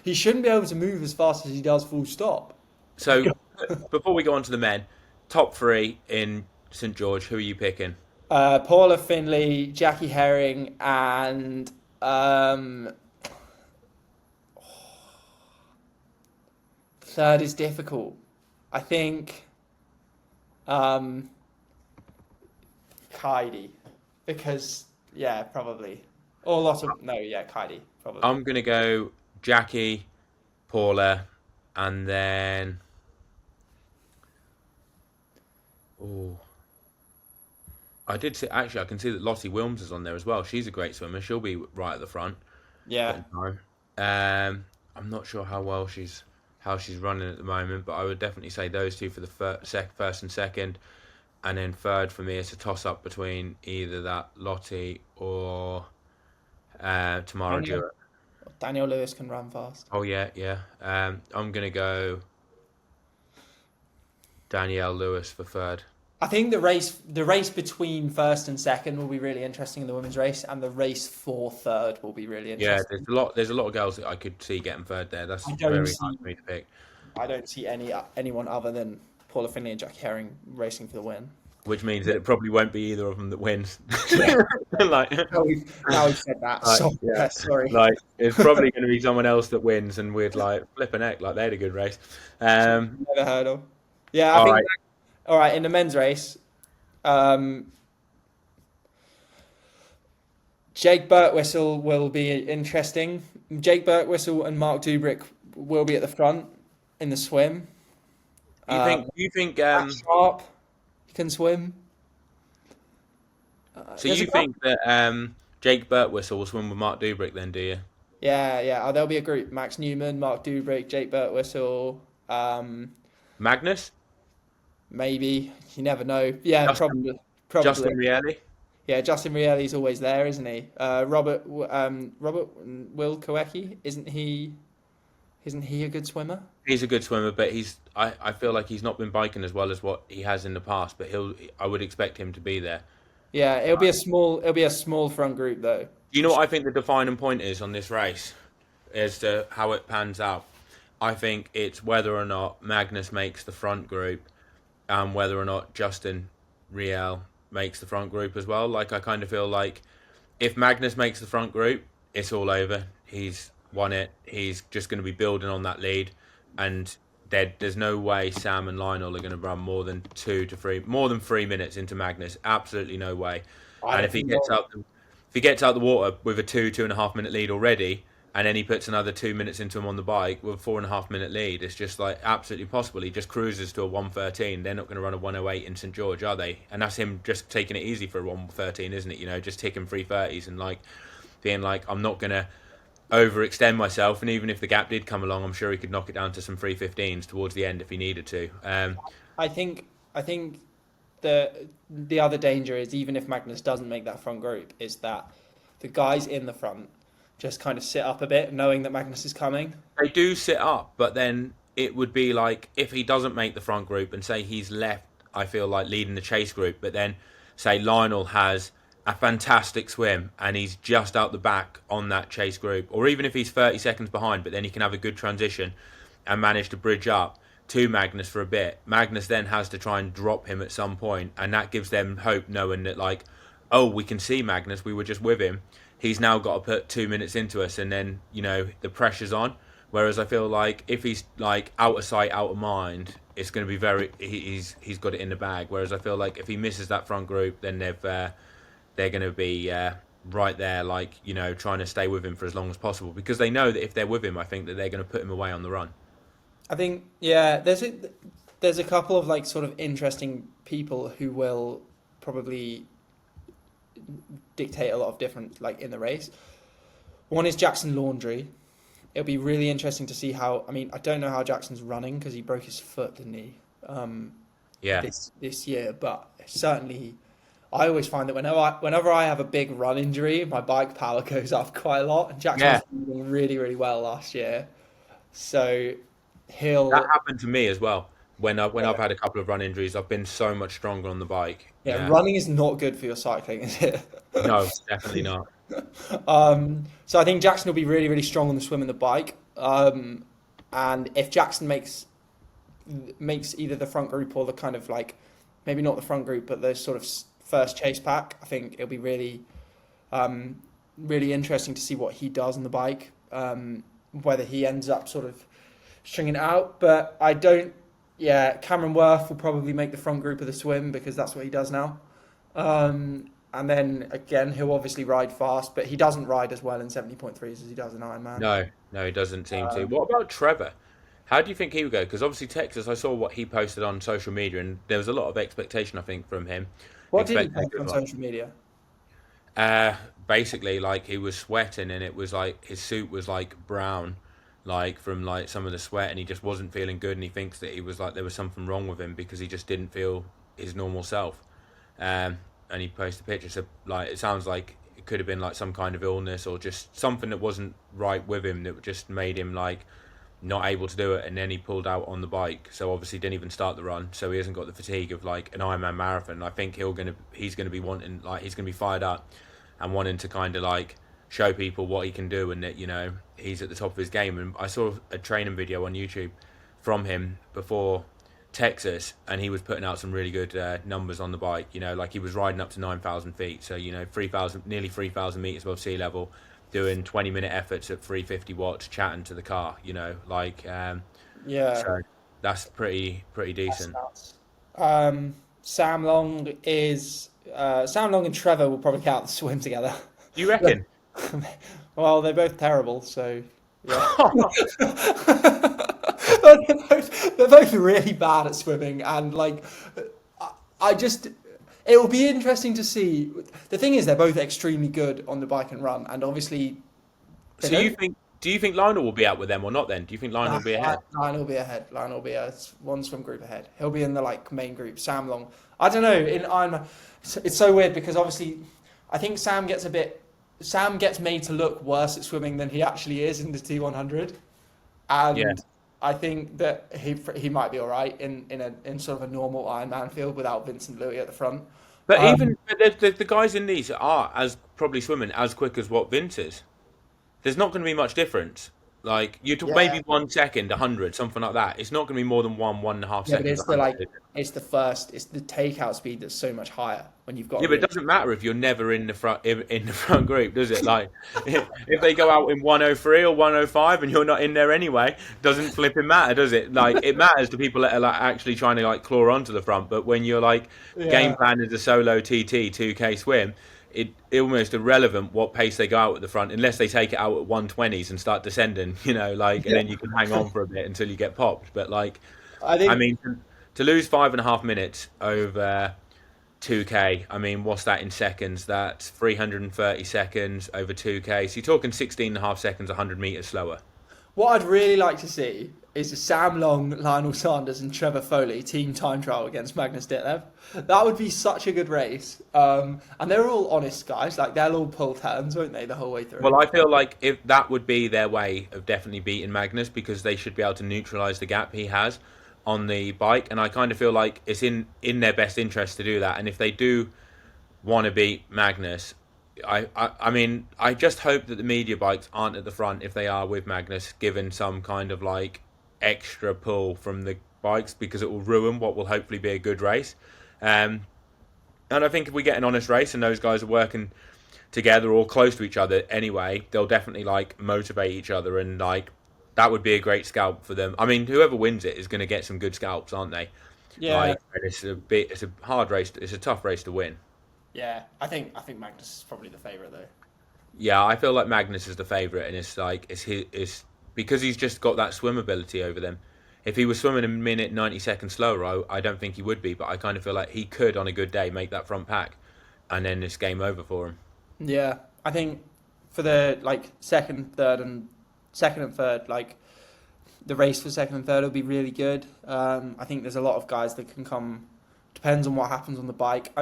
he shouldn't be able to move as fast as he does. Full stop. so before we go on to the men, top three in St George, who are you picking? Paula Finley, Jackie Herring, and third is difficult. I think um, Kaidi, because yeah, probably. Or a lot of no, yeah, Kaidi, probably. I'm gonna go Jackie, Paula, and then oh, I did see, actually. I can see that Lottie Wilms is on there as well. She's a great swimmer. She'll be right at the front. Yeah, Getting time. I'm not sure how she's running at the moment, but I would definitely say those two for the first and second, and then third for me is a toss up between either that Lottie or Tamara Daniel, Jewett. Daniel Lewis can run fast. Oh yeah, yeah. I'm gonna go Danielle Lewis for third. I think the race between first and second will be really interesting in the women's race, and the race for third will be really Yeah, interesting. there's a lot of girls that I could see getting third there. That's I don't very see hard for me to pick. I don't see anyone other than Paula Finley and Jackie Herring racing for the win. Which means that it probably won't be either of them that wins. Yeah. like, Now we've said that. So, yeah, sorry. like it's probably going to be someone else that wins, and we'd like flip a neck like they had a good race. Never heard of. Yeah, I All think. right, All right, in the men's race, um, Jake Birtwistle will be interesting. Jake Birtwistle and Mark Dubrick will be at the front in the swim. you think Matt Sharp can swim. so There's a you couple. think that Jake Birtwistle will swim with Mark Dubrick then, do you? Yeah, yeah. There'll be a group: Max Newman, Mark Dubrick, Jake Birtwistle. Magnus, Maybe you never know. Yeah, Justin, probably, Justin probably. Rielli. Yeah, Justin Rielli's always there, isn't he? Robert Will Kowecki, isn't he? Isn't he a good swimmer? He's a good swimmer, but I feel like he's not been biking as well as what he has in the past. But I would expect him to be there. Yeah, it'll be a small front group though. You know what I think the defining point is on this race, as to how it pans out. I think it's whether or not Magnus makes the front group, and whether or not Justin Riel makes the front group as well. Like, I kind of feel like if Magnus makes the front group, it's all over. He's won it. He's just going to be building on that lead, and there's no way Sam and Lionel are going to run more than 3 minutes into Magnus. Absolutely no way. I And don't think they'll- if he gets out the water with a 2.5 minute lead already, and then he puts another 2 minutes into him on the bike with a 4.5 minute lead, it's just like absolutely possible. He just cruises to a 1:13. They're not going to run a 1:08 in St George, are they? And that's him just taking it easy for a 1:13, isn't it? You know, just ticking 3:30s and like being like, I'm not going to overextend myself. And even if the gap did come along, I'm sure he could knock it down to some 3:15s towards the end if he needed to. I think the other danger is, even if Magnus doesn't make that front group, is that the guys in the front just kind of sit up a bit, knowing that Magnus is coming. They do sit up, but then it would be like if he doesn't make the front group and say he's left, I feel like leading the chase group, but then say Lionel has a fantastic swim and he's just out the back on that chase group, or even if he's 30 seconds behind, but then he can have a good transition and manage to bridge up to Magnus for a bit. Magnus then has to try and drop him at some point, and that gives them hope, knowing that like, oh, we can see Magnus, we were just with him. He's now got to put 2 minutes into us, and then the pressure's on. Whereas I feel like if he's like out of sight, out of mind, it's going to be he's got it in the bag. Whereas I feel like if he misses that front group, then they're going to be right there, like trying to stay with him for as long as possible, because they know that if they're with him, I think that they're going to put him away on the run. I think, yeah, there's a couple of like sort of interesting people who will probably dictate a lot of different like in the race. One is Jackson Laundry. It'll be really interesting to see how. I mean, I don't know how Jackson's running because he broke his foot, didn't he? Yeah, This year, but certainly, I always find that whenever I have a big run injury, my bike power goes up quite a lot. And Jackson yeah. was doing really really well last year, so That he'll happened to me as well. When I've had a couple of run injuries, I've been so much stronger on the bike. yeah, Yeah. running is not good for your cycling, is it? No, definitely not. So I think Jackson will be really, really strong on the swim and the bike. And if Jackson makes either the front group or the kind of like maybe not the front group, but the sort of first chase pack, I think it'll be really interesting to see what he does on the bike. Whether he ends up sort of stringing it out, but I don't. Yeah, Cameron Worth will probably make the front group of the swim because that's what he does now. And then again, he'll obviously ride fast, but he doesn't ride as well in 70.3s as he does in Ironman. No, no, he doesn't seem to. What about Trevor? How do you think he would go? Because obviously Texas, I saw what he posted on social media, and there was a lot of expectation, I think, from him. What did he Expecting post on good luck. social media? Basically, like he was sweating, and it was like his suit was like brown, like from like some of the sweat, and he just wasn't feeling good, and he thinks that he was like there was something wrong with him because he just didn't feel his normal self. And he posted a picture, so like it sounds like it could have been like some kind of illness or just something that wasn't right with him that just made him like not able to do it, and then he pulled out on the bike, so obviously didn't even start the run, so he hasn't got the fatigue of like an Ironman marathon. I think he's gonna be wanting, like he's gonna be fired up and wanting to kind of like show people what he can do, and that he's at the top of his game. And I saw a training video on YouTube from him before Texas, and he was putting out some really good numbers on the bike. Like he was riding up to 9,000 feet, so 3,000, nearly 3,000 meters above sea level, doing 20-minute efforts at 350 watts, chatting to the car. Yeah, So that's pretty decent. that's Sam Long and Trevor will probably get out the swim together. Do you reckon? Well, they're both terrible, so yeah. They're both really bad at swimming, and like, I just, it will be interesting to see. The thing is, they're both extremely good on the bike and run, and obviously, they So don't. do you think Lionel will be out with them or not? Then do you think Lionel will be ahead? Lion will be ahead. Lion will be one swim group ahead. He'll be in the like main group. Sam Long. I don't know. In Ironman, it's so weird because obviously, I think Sam gets made to look worse at swimming than he actually is in the T100, Yeah. and I think that he might be all right in sort of a normal Ironman field without Vincent Louis at the front. But Um, even the guys in these are as probably swimming as quick as what Vince is. There's not going to be much difference. Like you talk yeah, maybe 1 second, 100, something like that. It's not going to be more than 1.5 yeah, but seconds, 100. it's the takeout speed that's so much higher when you've got Yeah, a but it really doesn't matter if you're never in the front in the front group, does it? Like if they go out in 103 or 105 and you're not in there anyway, doesn't flipping matter, does it? Like it matters to people that are like actually trying to like claw onto the front. But when you're like game yeah. plan is a solo TT 2K swim, it almost irrelevant what pace they go out at the front unless they take it out at 120s and start descending, like, and Yeah. then you can hang on for a bit until you get popped. But like, I I think mean, to lose 5.5 minutes over 2K, I mean, what's that in seconds? That's 330 seconds over 2K. So you're talking 16.5 seconds, 100 meters slower. what I'd really like to see is a Sam Long, Lionel Sanders, and Trevor Foley team time trial against Magnus Ditlev. That would be such a good race. And they're all honest guys. Like they'll all pull turns, won't they, the whole way through? Well, I feel like if that would be their way of definitely beating Magnus because they should be able to neutralize the gap he has on the bike, and I kind of feel like it's in their best interest to do that. And if they do want to beat Magnus, I mean, I just hope that the media bikes aren't at the front if they are with Magnus, given some kind of like extra pull from the bikes because it will ruin what will hopefully be a good race. Um, and I think if we get an honest race and those guys are working together or close to each other anyway, they'll definitely like motivate each other, and like that would be a great scalp for them. I mean, whoever wins it is going to get some good scalps, aren't they? Yeah, Like, and it's a hard race, it's a tough race to win. yeah. I think Magnus is probably the favourite though. Yeah, I feel like Magnus is the favourite, and it's like it's because he's just got that swim ability over them. If he was swimming a minute 90 seconds slower, I don't think he would be, but I kind of feel like he could on a good day make that front pack, and then it's game over for him. Yeah, I think for the like second and third, like the race for second and third will be really good. I think there's a lot of guys that can come. Depends on what happens on the bike.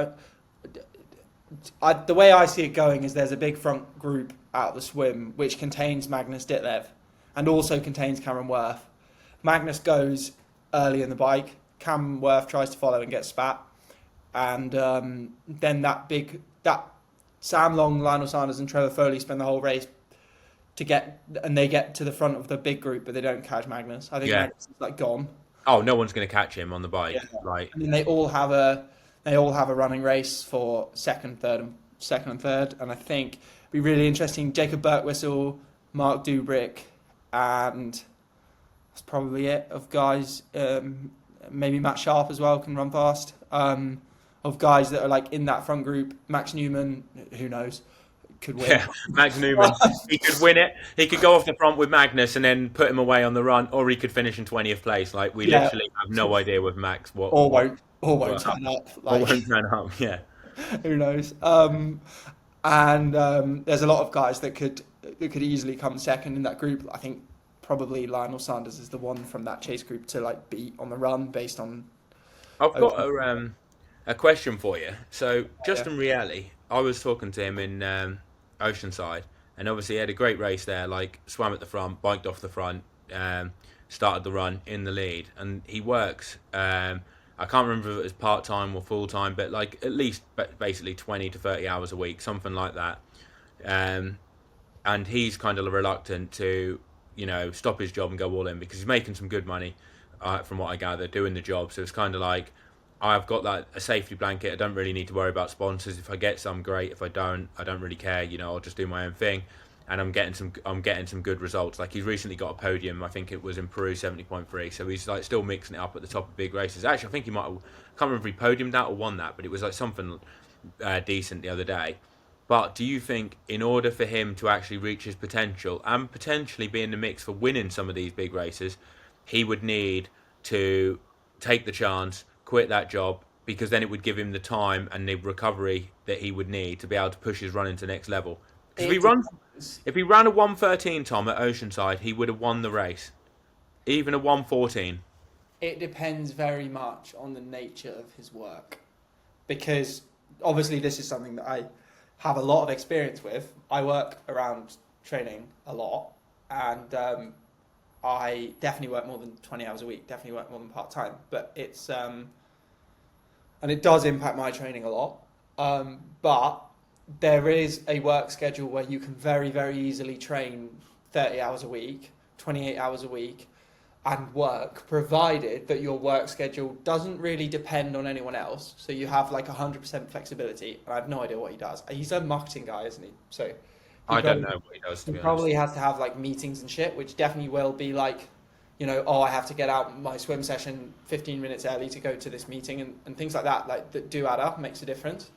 The way I see it going is there's a big front group out of the swim which contains Magnus Ditlev and also contains Cameron Worth. Magnus goes early in the bike. Cam Worth tries to follow and gets spat, and then that Sam Long, Lionel Sanders, and Trevor Foley spend the whole race they get to the front of the big group, but they don't catch Magnus. I think Yeah. Magnus is like gone. Oh, no one's going to catch him on the bike. Yeah. Like, And then they all have a running race for second, and third, and I think it'd be really interesting. Jacob Birtwistle, Mark Dubrick, and that's probably it of guys. Maybe Matt Sharp as well can run fast. Of guys that are like in that front group. Max Newman, who knows, could win. yeah, Max Newman, he could win it. He could go off the front with Magnus and then put him away on the run, or he could finish in 20th place. Like, we literally have no idea with Max what. Or won't turn up. Or won't turn up. Yeah. Who knows? And there's a lot of guys that could easily come second in that group. I think probably Lionel Sanders is the one from that chase group to like beat on the run based on. I've got a question for you. So Justin Reale, I was talking to him in Oceanside, and obviously he had a great race there. Like, swam at the front, biked off the front, started the run in the lead, and he works. I can't remember if it was part-time or full-time, but like at least basically 20 to 30 hours a week, something like that. And he's kind of reluctant to, stop his job and go all in because he's making some good money, from what I gather, doing the job. So it's kind of like, I've got a safety blanket. I don't really need to worry about sponsors. If I get some, great. If I don't really care. I'll just do my own thing. And I'm getting some good results. Like, he's recently got a podium. I think it was in Peru, 70.3. So he's like still mixing it up at the top of big races. Actually, I think he might have, I can't remember if he podiumed that or won that, but it was like something decent the other day. But do you think in order for him to actually reach his potential and potentially be in the mix for winning some of these big races, he would need to take the chance, quit that job, because then it would give him the time and the recovery that he would need to be able to push his running to the next level? If he ran a 1:13, Tom, at Oceanside, he would have won the race. Even a 1:14. It depends very much on the nature of his work, because obviously this is something that I have a lot of experience with. I work around training a lot, and I definitely work more than 20 hours a week, definitely work more than part-time, but it's and it does impact my training a lot, but there is a work schedule where you can very, very easily train 30 hours a week, 28 hours a week, and work, provided that your work schedule doesn't really depend on anyone else. So you have like 100% flexibility. And I have no idea what he does. He's a marketing guy, isn't he? So I don't know what he does, to be honest. Probably has to have like meetings and shit, which definitely will be like, I have to get out my swim session 15 minutes early to go to this meeting and things like that, that do add up, makes a difference.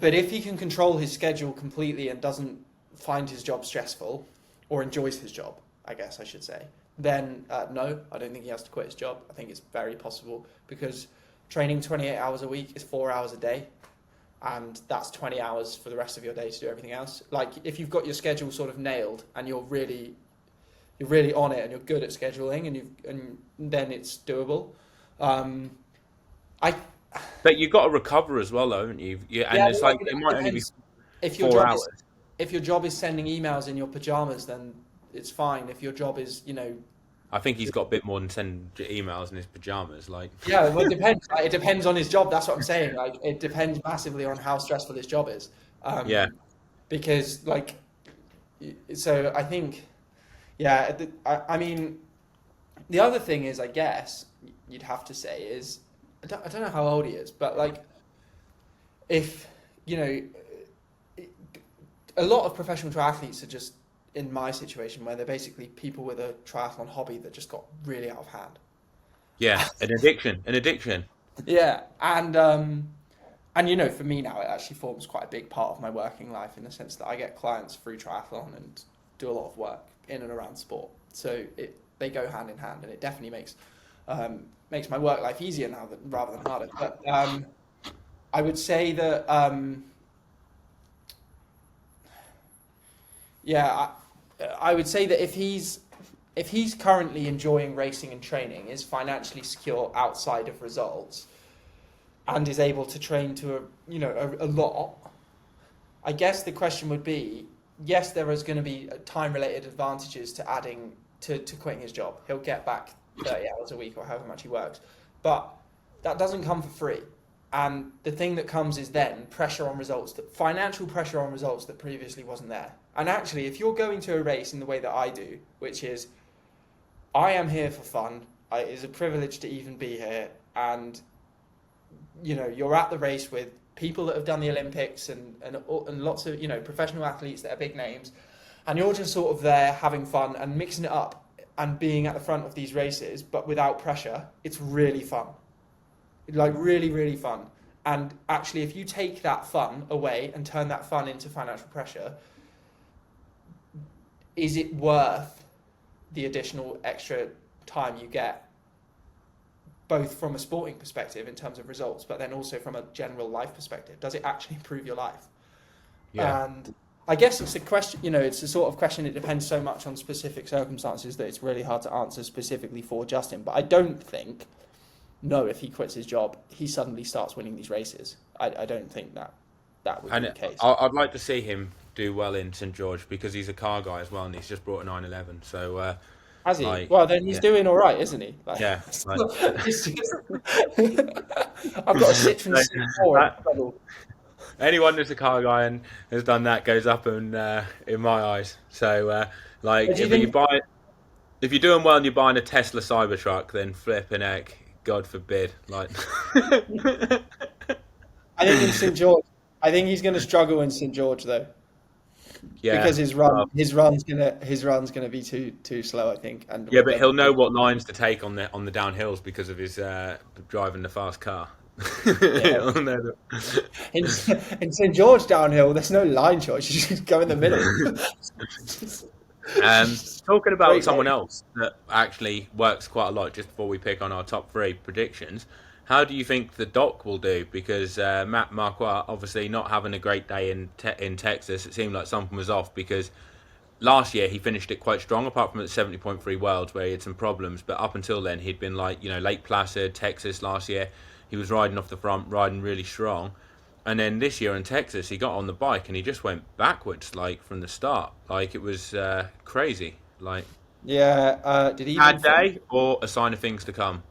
But if he can control his schedule completely and doesn't find his job stressful, or enjoys his job, I guess I should say, then no, I don't think he has to quit his job. I think it's very possible, because training 28 hours a week is 4 hours a day, and that's 20 hours for the rest of your day to do everything else. Like, if you've got your schedule sort of nailed and you're really on it and you're good at scheduling, and then it's doable. But you've got to recover as well, though, haven't you? And it's like, it might only be 4 hours. If your job is sending emails in your pajamas, then it's fine. If your job is, I think he's got a bit more than send emails in his pajamas. Like, yeah, well, it depends. It depends on his job. That's what I'm saying. Like, it depends massively on how stressful his job is. Yeah. Because, like, so I think, yeah. I mean, the other thing is, I guess you'd have to say is, I don't know how old he is, but like, if a lot of professional triathletes are just in my situation, where they're basically people with a triathlon hobby that just got really out of hand. Yeah, an addiction. Yeah, and for me now, it actually forms quite a big part of my working life, in the sense that I get clients through triathlon and do a lot of work in and around sport. So they go hand in hand, and it definitely makes my work life easier now rather than harder. But I would say that I would say that if he's currently enjoying racing and training, is financially secure outside of results, and is able to train to a lot, I guess the question would be, yes, there is going to be time-related advantages to adding to quitting his job. He'll get back 30 hours a week or however much he works, but that doesn't come for free. And the thing that comes is then pressure on results, that financial pressure on results that previously wasn't there. And actually, if you're going to a race in the way that I do, which is I am here for fun, it's a privilege to even be here, and you're at the race with people that have done the Olympics and lots of professional athletes that are big names, and you're just sort of there having fun and mixing it up and being at the front of these races, but without pressure. It's really fun, like really, really fun. And actually, if you take that fun away and turn that fun into financial pressure, is it worth the additional extra time you get, both from a sporting perspective in terms of results, but then also from a general life perspective? Does it actually improve your life? Yeah. And I guess it's a question, it's a sort of question, it depends so much on specific circumstances that it's really hard to answer specifically for Justin. But I don't think, if he quits his job, he suddenly starts winning these races. I don't think that would be the case. I'd like to see him do well in St George, because he's a car guy as well, and he's just brought a 911. So has he? Well, then he's doing all right, isn't he? Yeah. I've got a Citroen C4. Anyone that's a car guy and has done that goes up in my eyes. So if you're doing well and you're buying a Tesla Cybertruck, then flipping heck, God forbid. Like, I think in St George, he's going to struggle in St George though. Yeah, because his run's gonna be too slow, I think. And yeah, but he'll know what lines to take on the downhills because of his driving the fast car. Yeah. in St George downhill, there's no line choice. You just go in the middle. Talking about someone else that actually works quite a lot, just before we pick on our top 3 predictions, how do you think the doc will do? Because Matt Marquardt, obviously not having a great day in Texas, it seemed like something was off, because last year he finished it quite strong, apart from at 70.3 Worlds where he had some problems. But up until then, he'd been Lake Placid, Texas last year. He was riding off the front, riding really strong. And then this year in Texas, he got on the bike and he just went backwards, from the start. It was crazy. Did he bad day or a sign of things to come?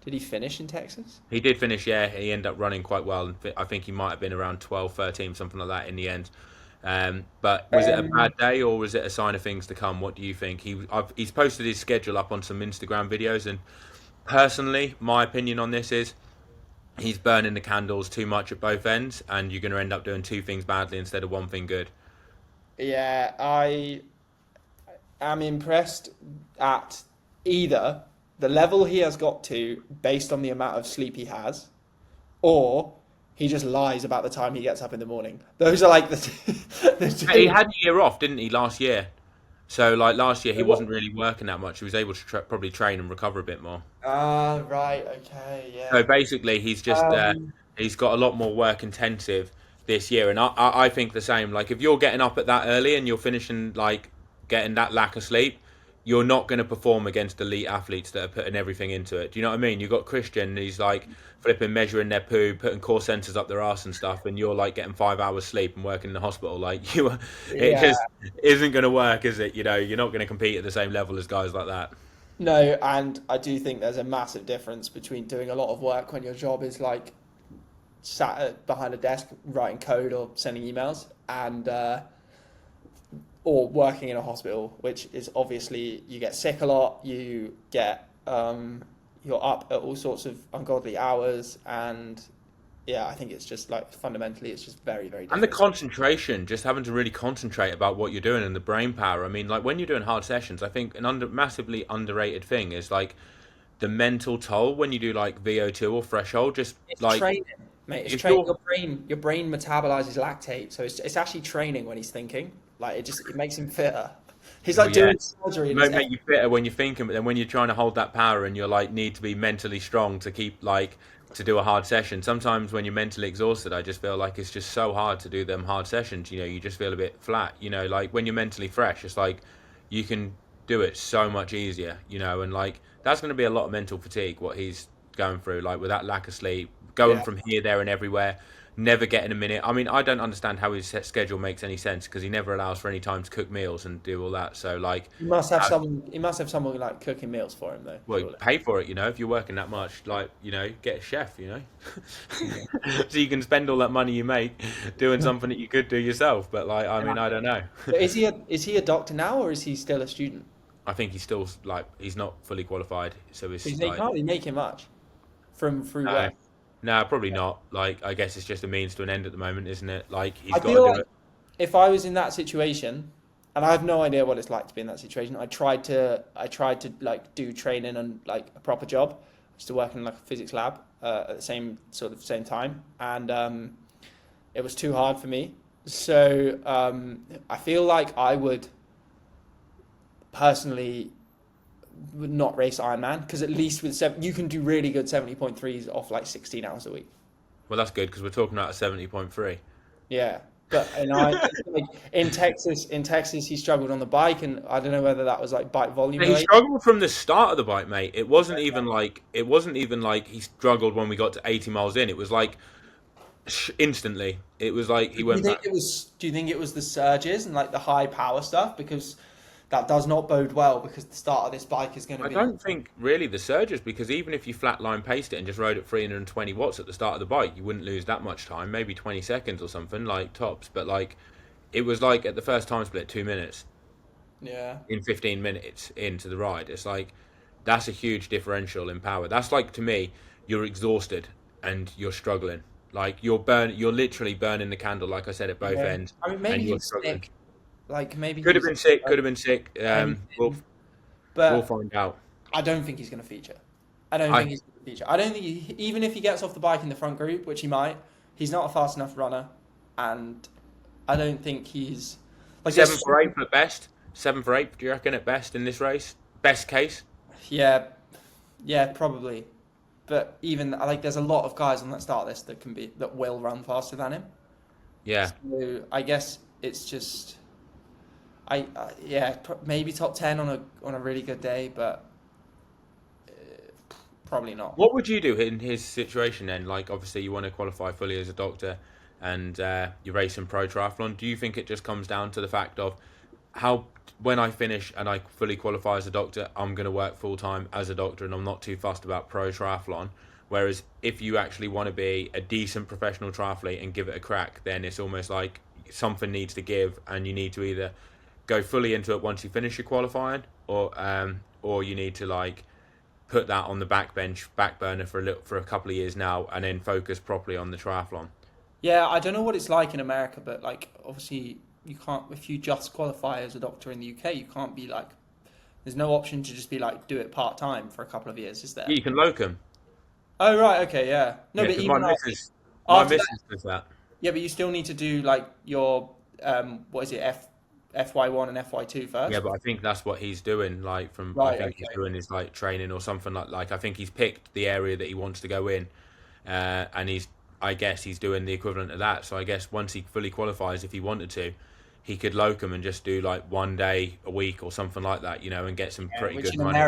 Did he finish in Texas? He did finish, yeah. He ended up running quite well. I think he might have been around 12, 13, something like that in the end. But was it a bad day or was it a sign of things to come? What do you think? He's posted his schedule up on some Instagram videos, and personally, my opinion on this is he's burning the candles too much at both ends, and you're going to end up doing 2 things badly instead of 1 thing good. Yeah, I am impressed at either the level he has got to based on the amount of sleep he has, or he just lies about the time he gets up in the morning. Those are the two. He had a year off, didn't he, last year? So, last year, he wasn't really working that much. He was able to probably train and recover a bit more. Ah, right, okay, yeah. So, basically, he's just he's got a lot more work intensive this year. And I think the same. If you're getting up at that early and you're finishing, getting that lack of sleep, you're not going to perform against elite athletes that are putting everything into it. Do you know what I mean? You've got Christian, he's flipping, measuring their poo, putting core sensors up their arse and stuff, and you're getting 5 hours sleep and working in the hospital. It just isn't going to work, is it? You're not going to compete at the same level as guys like that. No, and I do think there's a massive difference between doing a lot of work when your job is sat behind a desk writing code or sending emails, and or working in a hospital, which is obviously you get sick a lot, you get you're up at all sorts of ungodly hours, and I think it's just fundamentally it's just very, very different. And the concentration, just having to really concentrate about what you're doing, and the brain power. I mean, when you're doing hard sessions, I think massively underrated thing is the mental toll when you do VO2 or threshold. It's training, mate. It's training. Your brain metabolizes lactate, so it's actually training when he's thinking. It makes him fitter. He's doing surgery. It might make you fitter when you're thinking, but then when you're trying to hold that power and you're need to be mentally strong to keep to do a hard session. Sometimes when you're mentally exhausted, I just feel it's just so hard to do them hard sessions. You just feel a bit flat. When you're mentally fresh, it's you can do it so much easier. And that's going to be a lot of mental fatigue what he's going through. With that lack of sleep, going from here, there, and everywhere. never getting a minute. I mean, I don't understand how his set schedule makes any sense because he never allows for any time to cook meals and do all that. So like, He must have uh, someone. He must have someone like cooking meals for him though. well, Surely. pay for it, if you're working that much, like, get a chef, Yeah. so you can spend all that money you make doing something that you could do yourself. But like, I mean, I don't know. But is he a doctor now, or is he still a student? I think he's still like he's not fully qualified, so Because it's they like can't really make him much from through no, work. no, probably not. Like, I guess it's just a means to an end at the moment, isn't it? Like, he's I got feel to do like it. if I was in that situation, and I have no idea what it's like to be in that situation, I tried to like do training and like a proper job. I used to work in like a physics lab at the same time, and it was too hard for me. So I feel like I would personally would not race Ironman because at least with you can do really good 70.3s off like 16 hours a week. Well, that's good because we're talking about a 70.3. Yeah, but like in Texas, he struggled on the bike, and I don't know whether that was like bike volume He related. struggled from the start of the bike, mate. It wasn't even like he struggled when we got to 80 miles in. It was like instantly. It was like he Do you went think back. it was? Do you think it was the surges and like the high power stuff? Because that does not bode well. Because the start of this bike is going to I be. don't think really the surges because even if you flatline paced it and just rode at 320 watts at the start of the bike, you wouldn't lose that much time, maybe 20 seconds or something like tops. But like it was like at the first time split 2 minutes Yeah. in 15 minutes into the ride. It's like that's a huge differential in power. That's like to me, you're exhausted and you're struggling. Like you're literally burning the candle, like I said, at both Yeah. ends, I mean, and maybe you're he's struggling. sick. Like maybe Could have he's been sick. Could have been sick. We'll anything, we'll but find out. I don't think he's going to feature. I don't I think he's going to feature. I don't think even if he gets off the bike in the front group, which he might, he's not a fast enough runner, and I don't think he's like seven there's for eight at best. 7 for 8. Do you reckon at best in this race? Best case. yeah, yeah, probably. But even like there's a lot of guys on that start list that will run faster than him. Yeah. So I guess it's just yeah, maybe top 10 on a really good day, but probably not. What would you do in his situation then? Like, obviously, you want to qualify fully as a doctor, and you're racing pro triathlon. Do you think it just comes down to the fact of how when I finish and I fully qualify as a doctor, I'm going to work full time as a doctor, and I'm not too fussed about pro triathlon. Whereas if you actually want to be a decent professional triathlete and give it a crack, then it's almost like something needs to give, and you need to either go fully into it once you finish your qualifying, or you need to like put that on the back burner for a couple of years now, and then focus properly on the triathlon. Yeah, I don't know what it's like in America, but like obviously you can't if you just qualify as a doctor in the UK, you can't be like there's no option to just be like do it part time for a couple of years, is there? Yeah, you can locum. Oh right, okay, yeah. No, Yeah, but because my even like, missus, my after that, missus does that. yeah, but you still need to do like your what is it FY1 and FY2 Yeah, first. but I think that's what he's doing. Like I Right, think he's okay. doing his like training or something like I think he's picked the area that he wants to go in, and I guess he's doing the equivalent of that. So I guess once he fully qualifies, if he wanted to, he could locum and just do like 1 day a week or something like that, and get some Yeah, pretty which good money.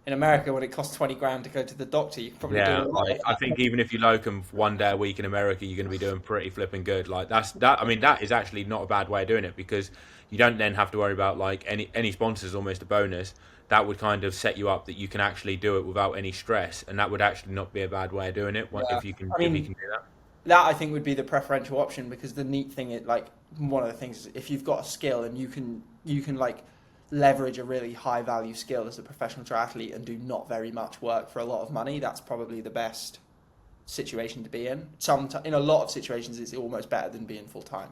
In America, when it costs 20 grand to go to the doctor, you can probably do Yeah, a lot like of I that. think even if you locum for 1 day a week in America, you're going to be doing pretty flipping good. Like that's that. I mean, that is actually not a bad way of doing it because you don't then have to worry about like any sponsors. Almost a bonus that would kind of set you up that you can actually do it without any stress, and that would actually not be a bad way of doing it Yeah, if you can I if you mean can do that. that I think would be the preferential option because the neat thing is like one of the things is if you've got a skill and you can like leverage a really high value skill as a professional triathlete and do not very much work for a lot of money, that's probably the best situation to be in. In a lot of situations, it's almost better than being full time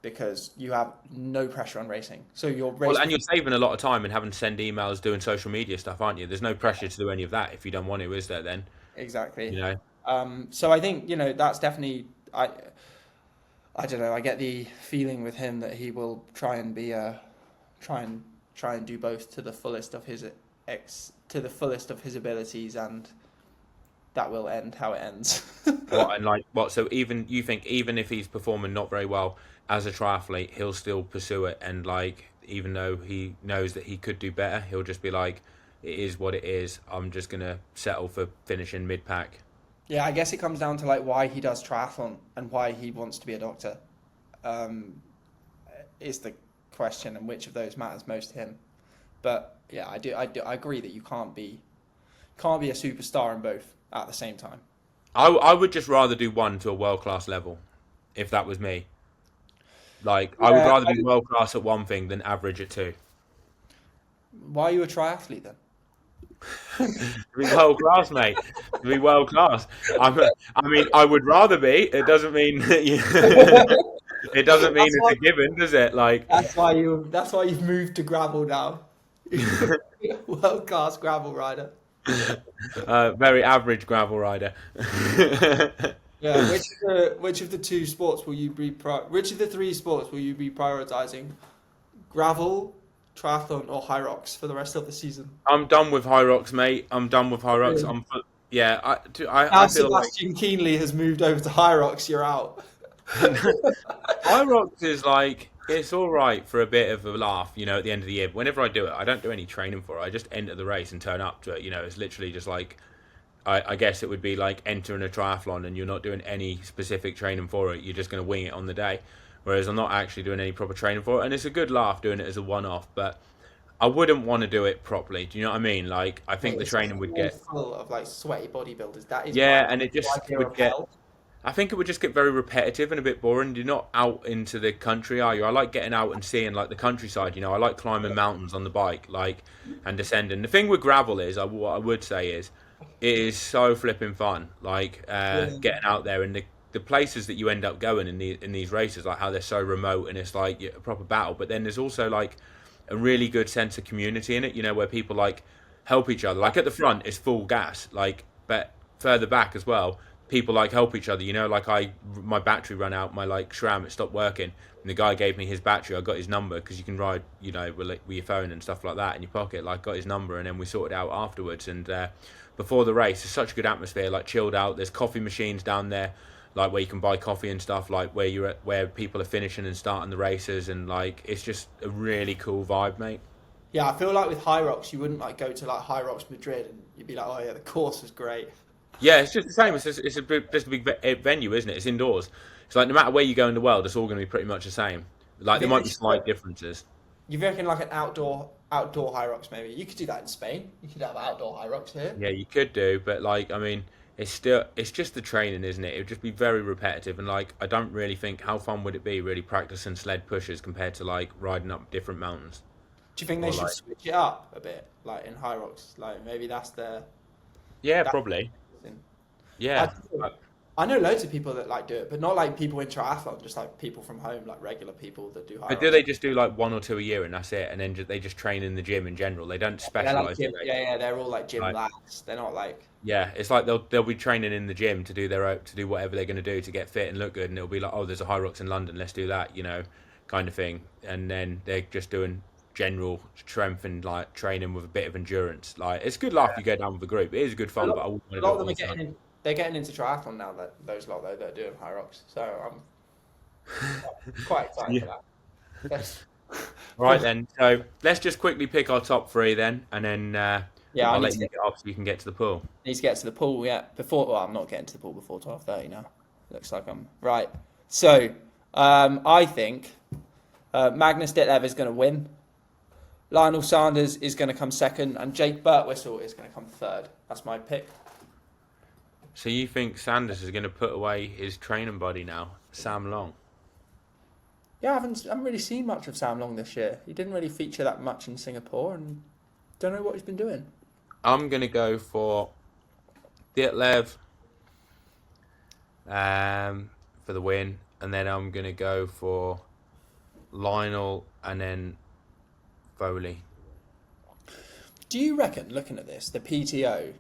because you have no pressure on racing. So your Well, race and you're saving a lot of time and having to send emails, doing social media stuff, aren't you? There's no pressure to do any of that if you don't want to, is there? Then exactly. you know. So I think that's definitely I don't know. I get the feeling with him that he will try and be try and try and do both to the fullest of his abilities, and that will end how it ends. What and like what? So even you think even if he's performing not very well as a triathlete, he'll still pursue it, and like even though he knows that he could do better, he'll just be like, "It is what it is. I'm just gonna settle for finishing mid pack." Yeah, I guess it comes down to like why he does triathlon and why he wants to be a doctor. Is the question, and which of those matters most to him. But yeah, I agree that you can't be a superstar in both at the same time. I would just rather do one to a world class level, if that was me. Like I would Yeah. rather be world class at one thing than average at two. Why are you a triathlete then? To be world class, mate. To be world class. I mean, I would rather be. It doesn't mean it doesn't mean That's it's why. a given, does it? Like, That's why you've moved to gravel now. World class gravel rider. very average gravel rider. Yeah. Which of the two sports will you be which of the three sports will you be prioritizing? Gravel, triathlon, or high rocks for the rest of the season? I'm done with high rocks, mate. I'm done with high rocks. Really? Yeah. Now I feel like Sebastian Keenly has moved over to high rocks. You're out. high rocks is like it's all right for a bit of a laugh, at the end of the year. But whenever I do it, I don't do any training for it. I just enter the race and turn up to it. It's literally just like I guess it would be like entering a triathlon and you're not doing any specific training for it. You're just going to wing it on the day. Whereas I'm not actually doing any proper training for it, and it's a good laugh doing it as a one-off. But I wouldn't want to do it properly. Do you know what I mean? Like I think Mate, the it's like training would all get full of like sweaty bodybuilders. That is my yeah, and it just idea would of get. hell. I think it would just get very repetitive and a bit boring. You're not out into the country, are you? I like getting out and seeing like the countryside. I like climbing mountains on the bike, like and descending. The thing with gravel is, what I would say is, it is so flipping fun. Like Yeah. getting out there and the places that you end up going in these races, like how they're so remote and it's like a proper battle. But then there's also like a really good sense of community in it. Where people like help each other. Like at the front, it's full gas. Like, but further back as well, people like help each other. Like my battery ran out, my like SRAM it stopped working, and the guy gave me his battery. I got his number because you can ride, with your phone and stuff like that in your pocket. Like got his number, and then we sorted it out afterwards. And before the race, it's such a good atmosphere, like chilled out. There's coffee machines down there, like where you can buy coffee and stuff, like where you're at, where people are finishing and starting the races, and like it's just a really cool vibe, mate. Yeah, I feel like with high rocks, you wouldn't like go to like high rocks Madrid and you'd be like, oh yeah, the course was great. Yeah, it's just the same. Just a big venue, isn't it? It's indoors. It's like no matter where you go in the world, it's all going to be pretty much the same. You Like there think might they be should slight differences. You reckon like an outdoor high rocks maybe? You could do that in Spain. You could have outdoor high rocks here. Yeah, you could do, but like I mean, it's just the training, isn't it? It would just be very repetitive, and like I don't really think how fun would it be really practicing sled pushes compared to like riding up different mountains Do you think they or should like switch it up a bit, like in high rocks? Like maybe that's the yeah, that probably thing. I, yeah. I know loads of people that like do it, but not like people in triathlon, just like people from home, like regular people that do high But do rocks. they just do like one or two a year and that's it, and then they just train in the gym in general? They don't They're like specialize, do gym, they? yeah, they're all like gym Like lads. They're not like yeah, it's like they'll be training in the gym to do to do whatever they're going to do to get fit and look good, and it'll be like, oh, there's a High Rocks in London, let's do that, kind of thing. And then they're just doing general strength and like training with a bit of endurance. Like it's good laugh you go down with a group. It is good a fun, lot. but I wouldn't want A to do lot it of them all are the time. they're getting into triathlon now. That those lot though that are doing high rocks. So I'm quite excited for Yeah. that. That's, Right then, so let's just quickly pick our top three then, and then yeah, I I'll need let to you get off so you can get to the pool. get to the pool. Yeah, before. Well, I'm not getting to the pool before 12:30 now. Looks like I'm right. So I think Magnus Ditlev is going to win. Lionel Sanders is going to come second, and Jake Birtwistle is going to come third. That's my pick. So you think Sanders is going to put away his training buddy now, Sam Long? Yeah, I haven't really seen much of Sam Long this year. He didn't really feature that much in Singapore, and don't know what he's been doing. I'm going to go for Ditlev for the win, and then I'm going to go for Lionel and then Foley. Do you reckon, looking at this, the PTO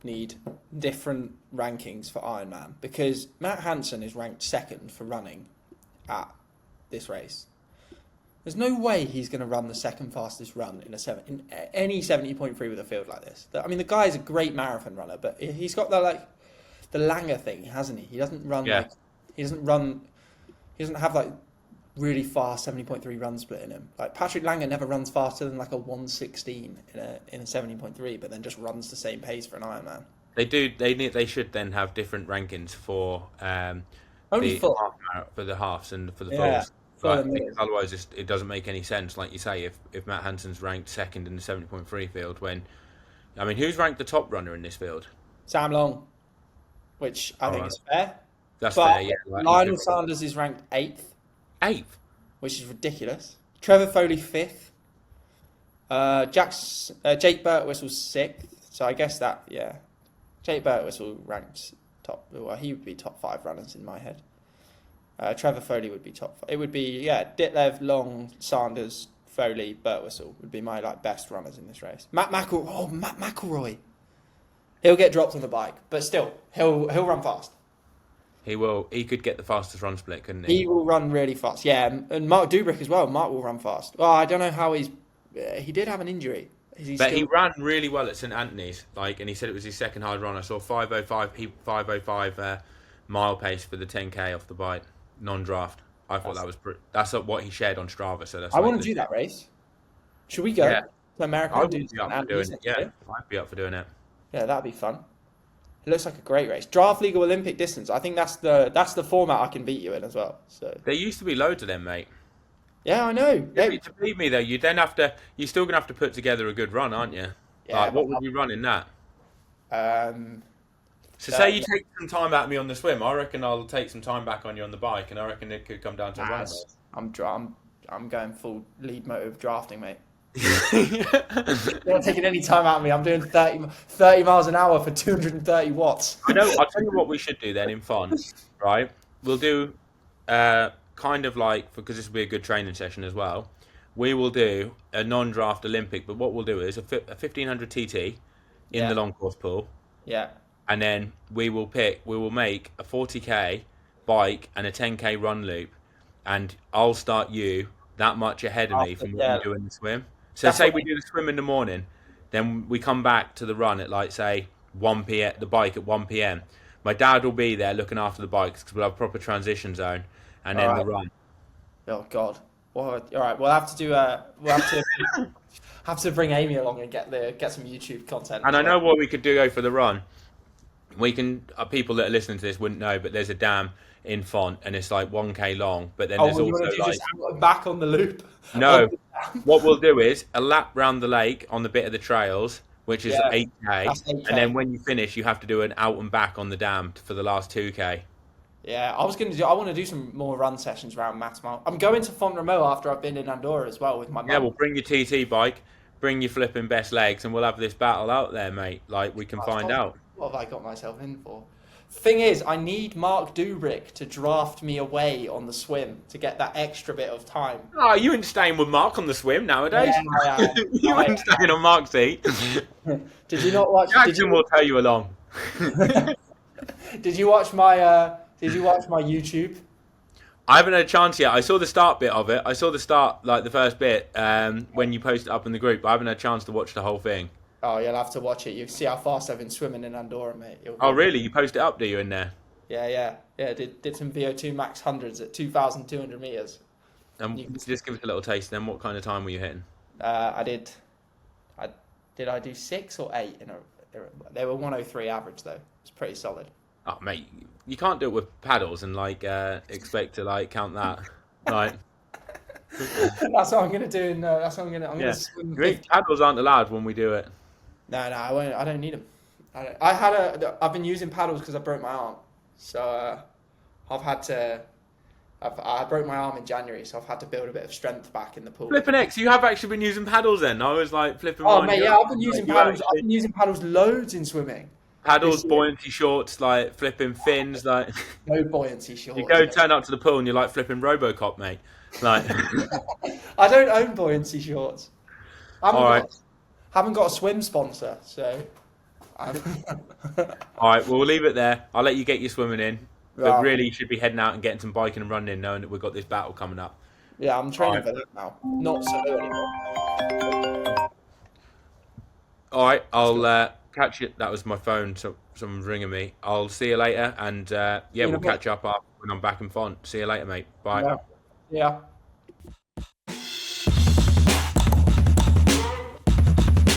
need different rankings for Ironman? Because Matt Hansen is ranked second for running at this race. There's no way he's going to run the second fastest run in any 70.3 with a field like this. I mean, the guy's a great marathon runner, but he's got the Langer thing, hasn't he? He doesn't run Yeah. he doesn't have like really fast 70.3 run split in him. Like Patrick Langer never runs faster than like a 1:16 in a 70.3, but then just runs the same pace for an Ironman. They do. They should then have different rankings for Only full. for the halves and for the Yeah, fulls. full Right, and because middle. otherwise it doesn't make any sense. Like you say, if Matt Hansen's ranked second in the 70.3 field, when I mean, who's ranked the top runner in this field? Sam Long, which I All think right, is fair. that's But fair. Yeah, like he's Lionel good. Sanders is ranked 8th, Eighth. which is ridiculous. Trevor Foley 5th. Jake Birtwhistle's 6th. So I guess that, yeah. Jake Birtwhistle ranks top. Well, he would be top 5 runners in my head. Trevor Foley would be top 5. It would be, yeah, Ditlev, Long, Sanders, Foley, Birtwhistle would be my best runners in this race. Matt McElroy. He'll get dropped on the bike, but still, he'll run fast. He will. He could get the fastest run split, couldn't he? He will run really fast. Yeah, and Mark Dubrick as well. Mark will run fast. Well, I don't know how he did have an injury. He ran really well at St Anthony's, and he said it was his second hard run. I saw 5:05 mile pace for the 10k off the bike, non-draft. I thought that's what he shared on Strava. So I want to do that race. Should we go to America I and would do be up for doing it. Yeah, I'd be up for doing it. Yeah, that'd be fun. It looks like a great race. Draft legal Olympic distance. I think that's the format I can beat you in as well. So There used to be loads of them, mate. yeah, I know. To beat me though, you're still gonna have to put together a good run, aren't you? Yeah, What would you run in that? Um, So say you take some time out of me on the swim, I reckon I'll take some time back on you on the bike, and I reckon it could come down to a run. I'm going full lead motive drafting, mate. You're not taking any time out of me. I'm doing 30 miles an hour for 230 watts. I know. I'll tell you what we should do then in fun, right? We'll do kind of like, because this will be a good training session as well. We will do a non-draft Olympic, but what we'll do is a 1500 TT in the long course pool. Yeah. And then we will make a 40k bike and a 10k run loop, and I'll start you that much ahead of me from what you do in the swim. So say we do the swim in the morning, then we come back to the run at like say 1 p.m. the bike at 1 p.m. My dad will be there looking after the bikes because we'll have a proper transition zone, and then the run. Oh God! Well, all right, we'll have to do. We'll have to bring Amy along and get some YouTube content. And I know what we could do for the run. We can people that are listening to this wouldn't know, but there's a dam in Font, and it's like 1k long. But then there's also like just back on the loop. No, what we'll do is a lap round the lake on the bit of the trails, which is 8k, and then when you finish, you have to do an out and back on the dam for the last 2k. Yeah, I want to do some more run sessions around Matsmile. I'm going to Font-Romeu after I've been in Andorra as well with my mum. Yeah, well, bring your TT bike, bring your flipping best legs, and we'll have this battle out there, mate. Like we can find out. What have I got myself in for? Thing is, I need Mark Dubrick to draft me away on the swim to get that extra bit of time. Oh, you ain't staying with Mark on the swim nowadays. Yeah, you ain't staying on Mark's seat. Did you not watch? Jackson will tell you along. Did you watch my YouTube? I haven't had a chance yet. I saw the start bit of it. I saw the start, like the first bit, when you posted it up in the group. But I haven't had a chance to watch the whole thing. Oh, you'll have to watch it. You can see how fast I've been swimming in Andorra, mate. Oh, really? You post it up, do you, in there? Yeah. Did some VO2 max hundreds at 2,200 meters. Just give us a little taste. Then, what kind of time were you hitting? Did I do 6 or 8? They were 103 average though. It's pretty solid. Oh, mate, you can't do it with paddles and expect to count that. Right. That's what I'm gonna do. That's what I'm gonna swim. Paddles aren't allowed when we do it. No, I won't. I don't need them. I've been using paddles because I broke my arm. So I broke my arm in January, so I've had to build a bit of strength back in the pool. Flipping X, you have actually been using paddles then? I was like flipping. Oh mate, yeah, I've been using paddles. I've been using paddles loads in swimming. Paddles, buoyancy shorts, like flipping fins, like. No buoyancy shorts. You turn up to the pool and you're like flipping RoboCop, mate. Like. I don't own buoyancy shorts. Haven't got a swim sponsor, so. All right, well, we'll leave it there. I'll let you get your swimming in. But really, you should be heading out and getting some biking and running, knowing that we've got this battle coming up. Yeah, I'm training for that now. Not so anymore. All right, I'll catch you. That was my phone, so someone's ringing me. I'll see you later, and we'll catch up when I'm back in Font. See you later, mate. Bye. Yeah.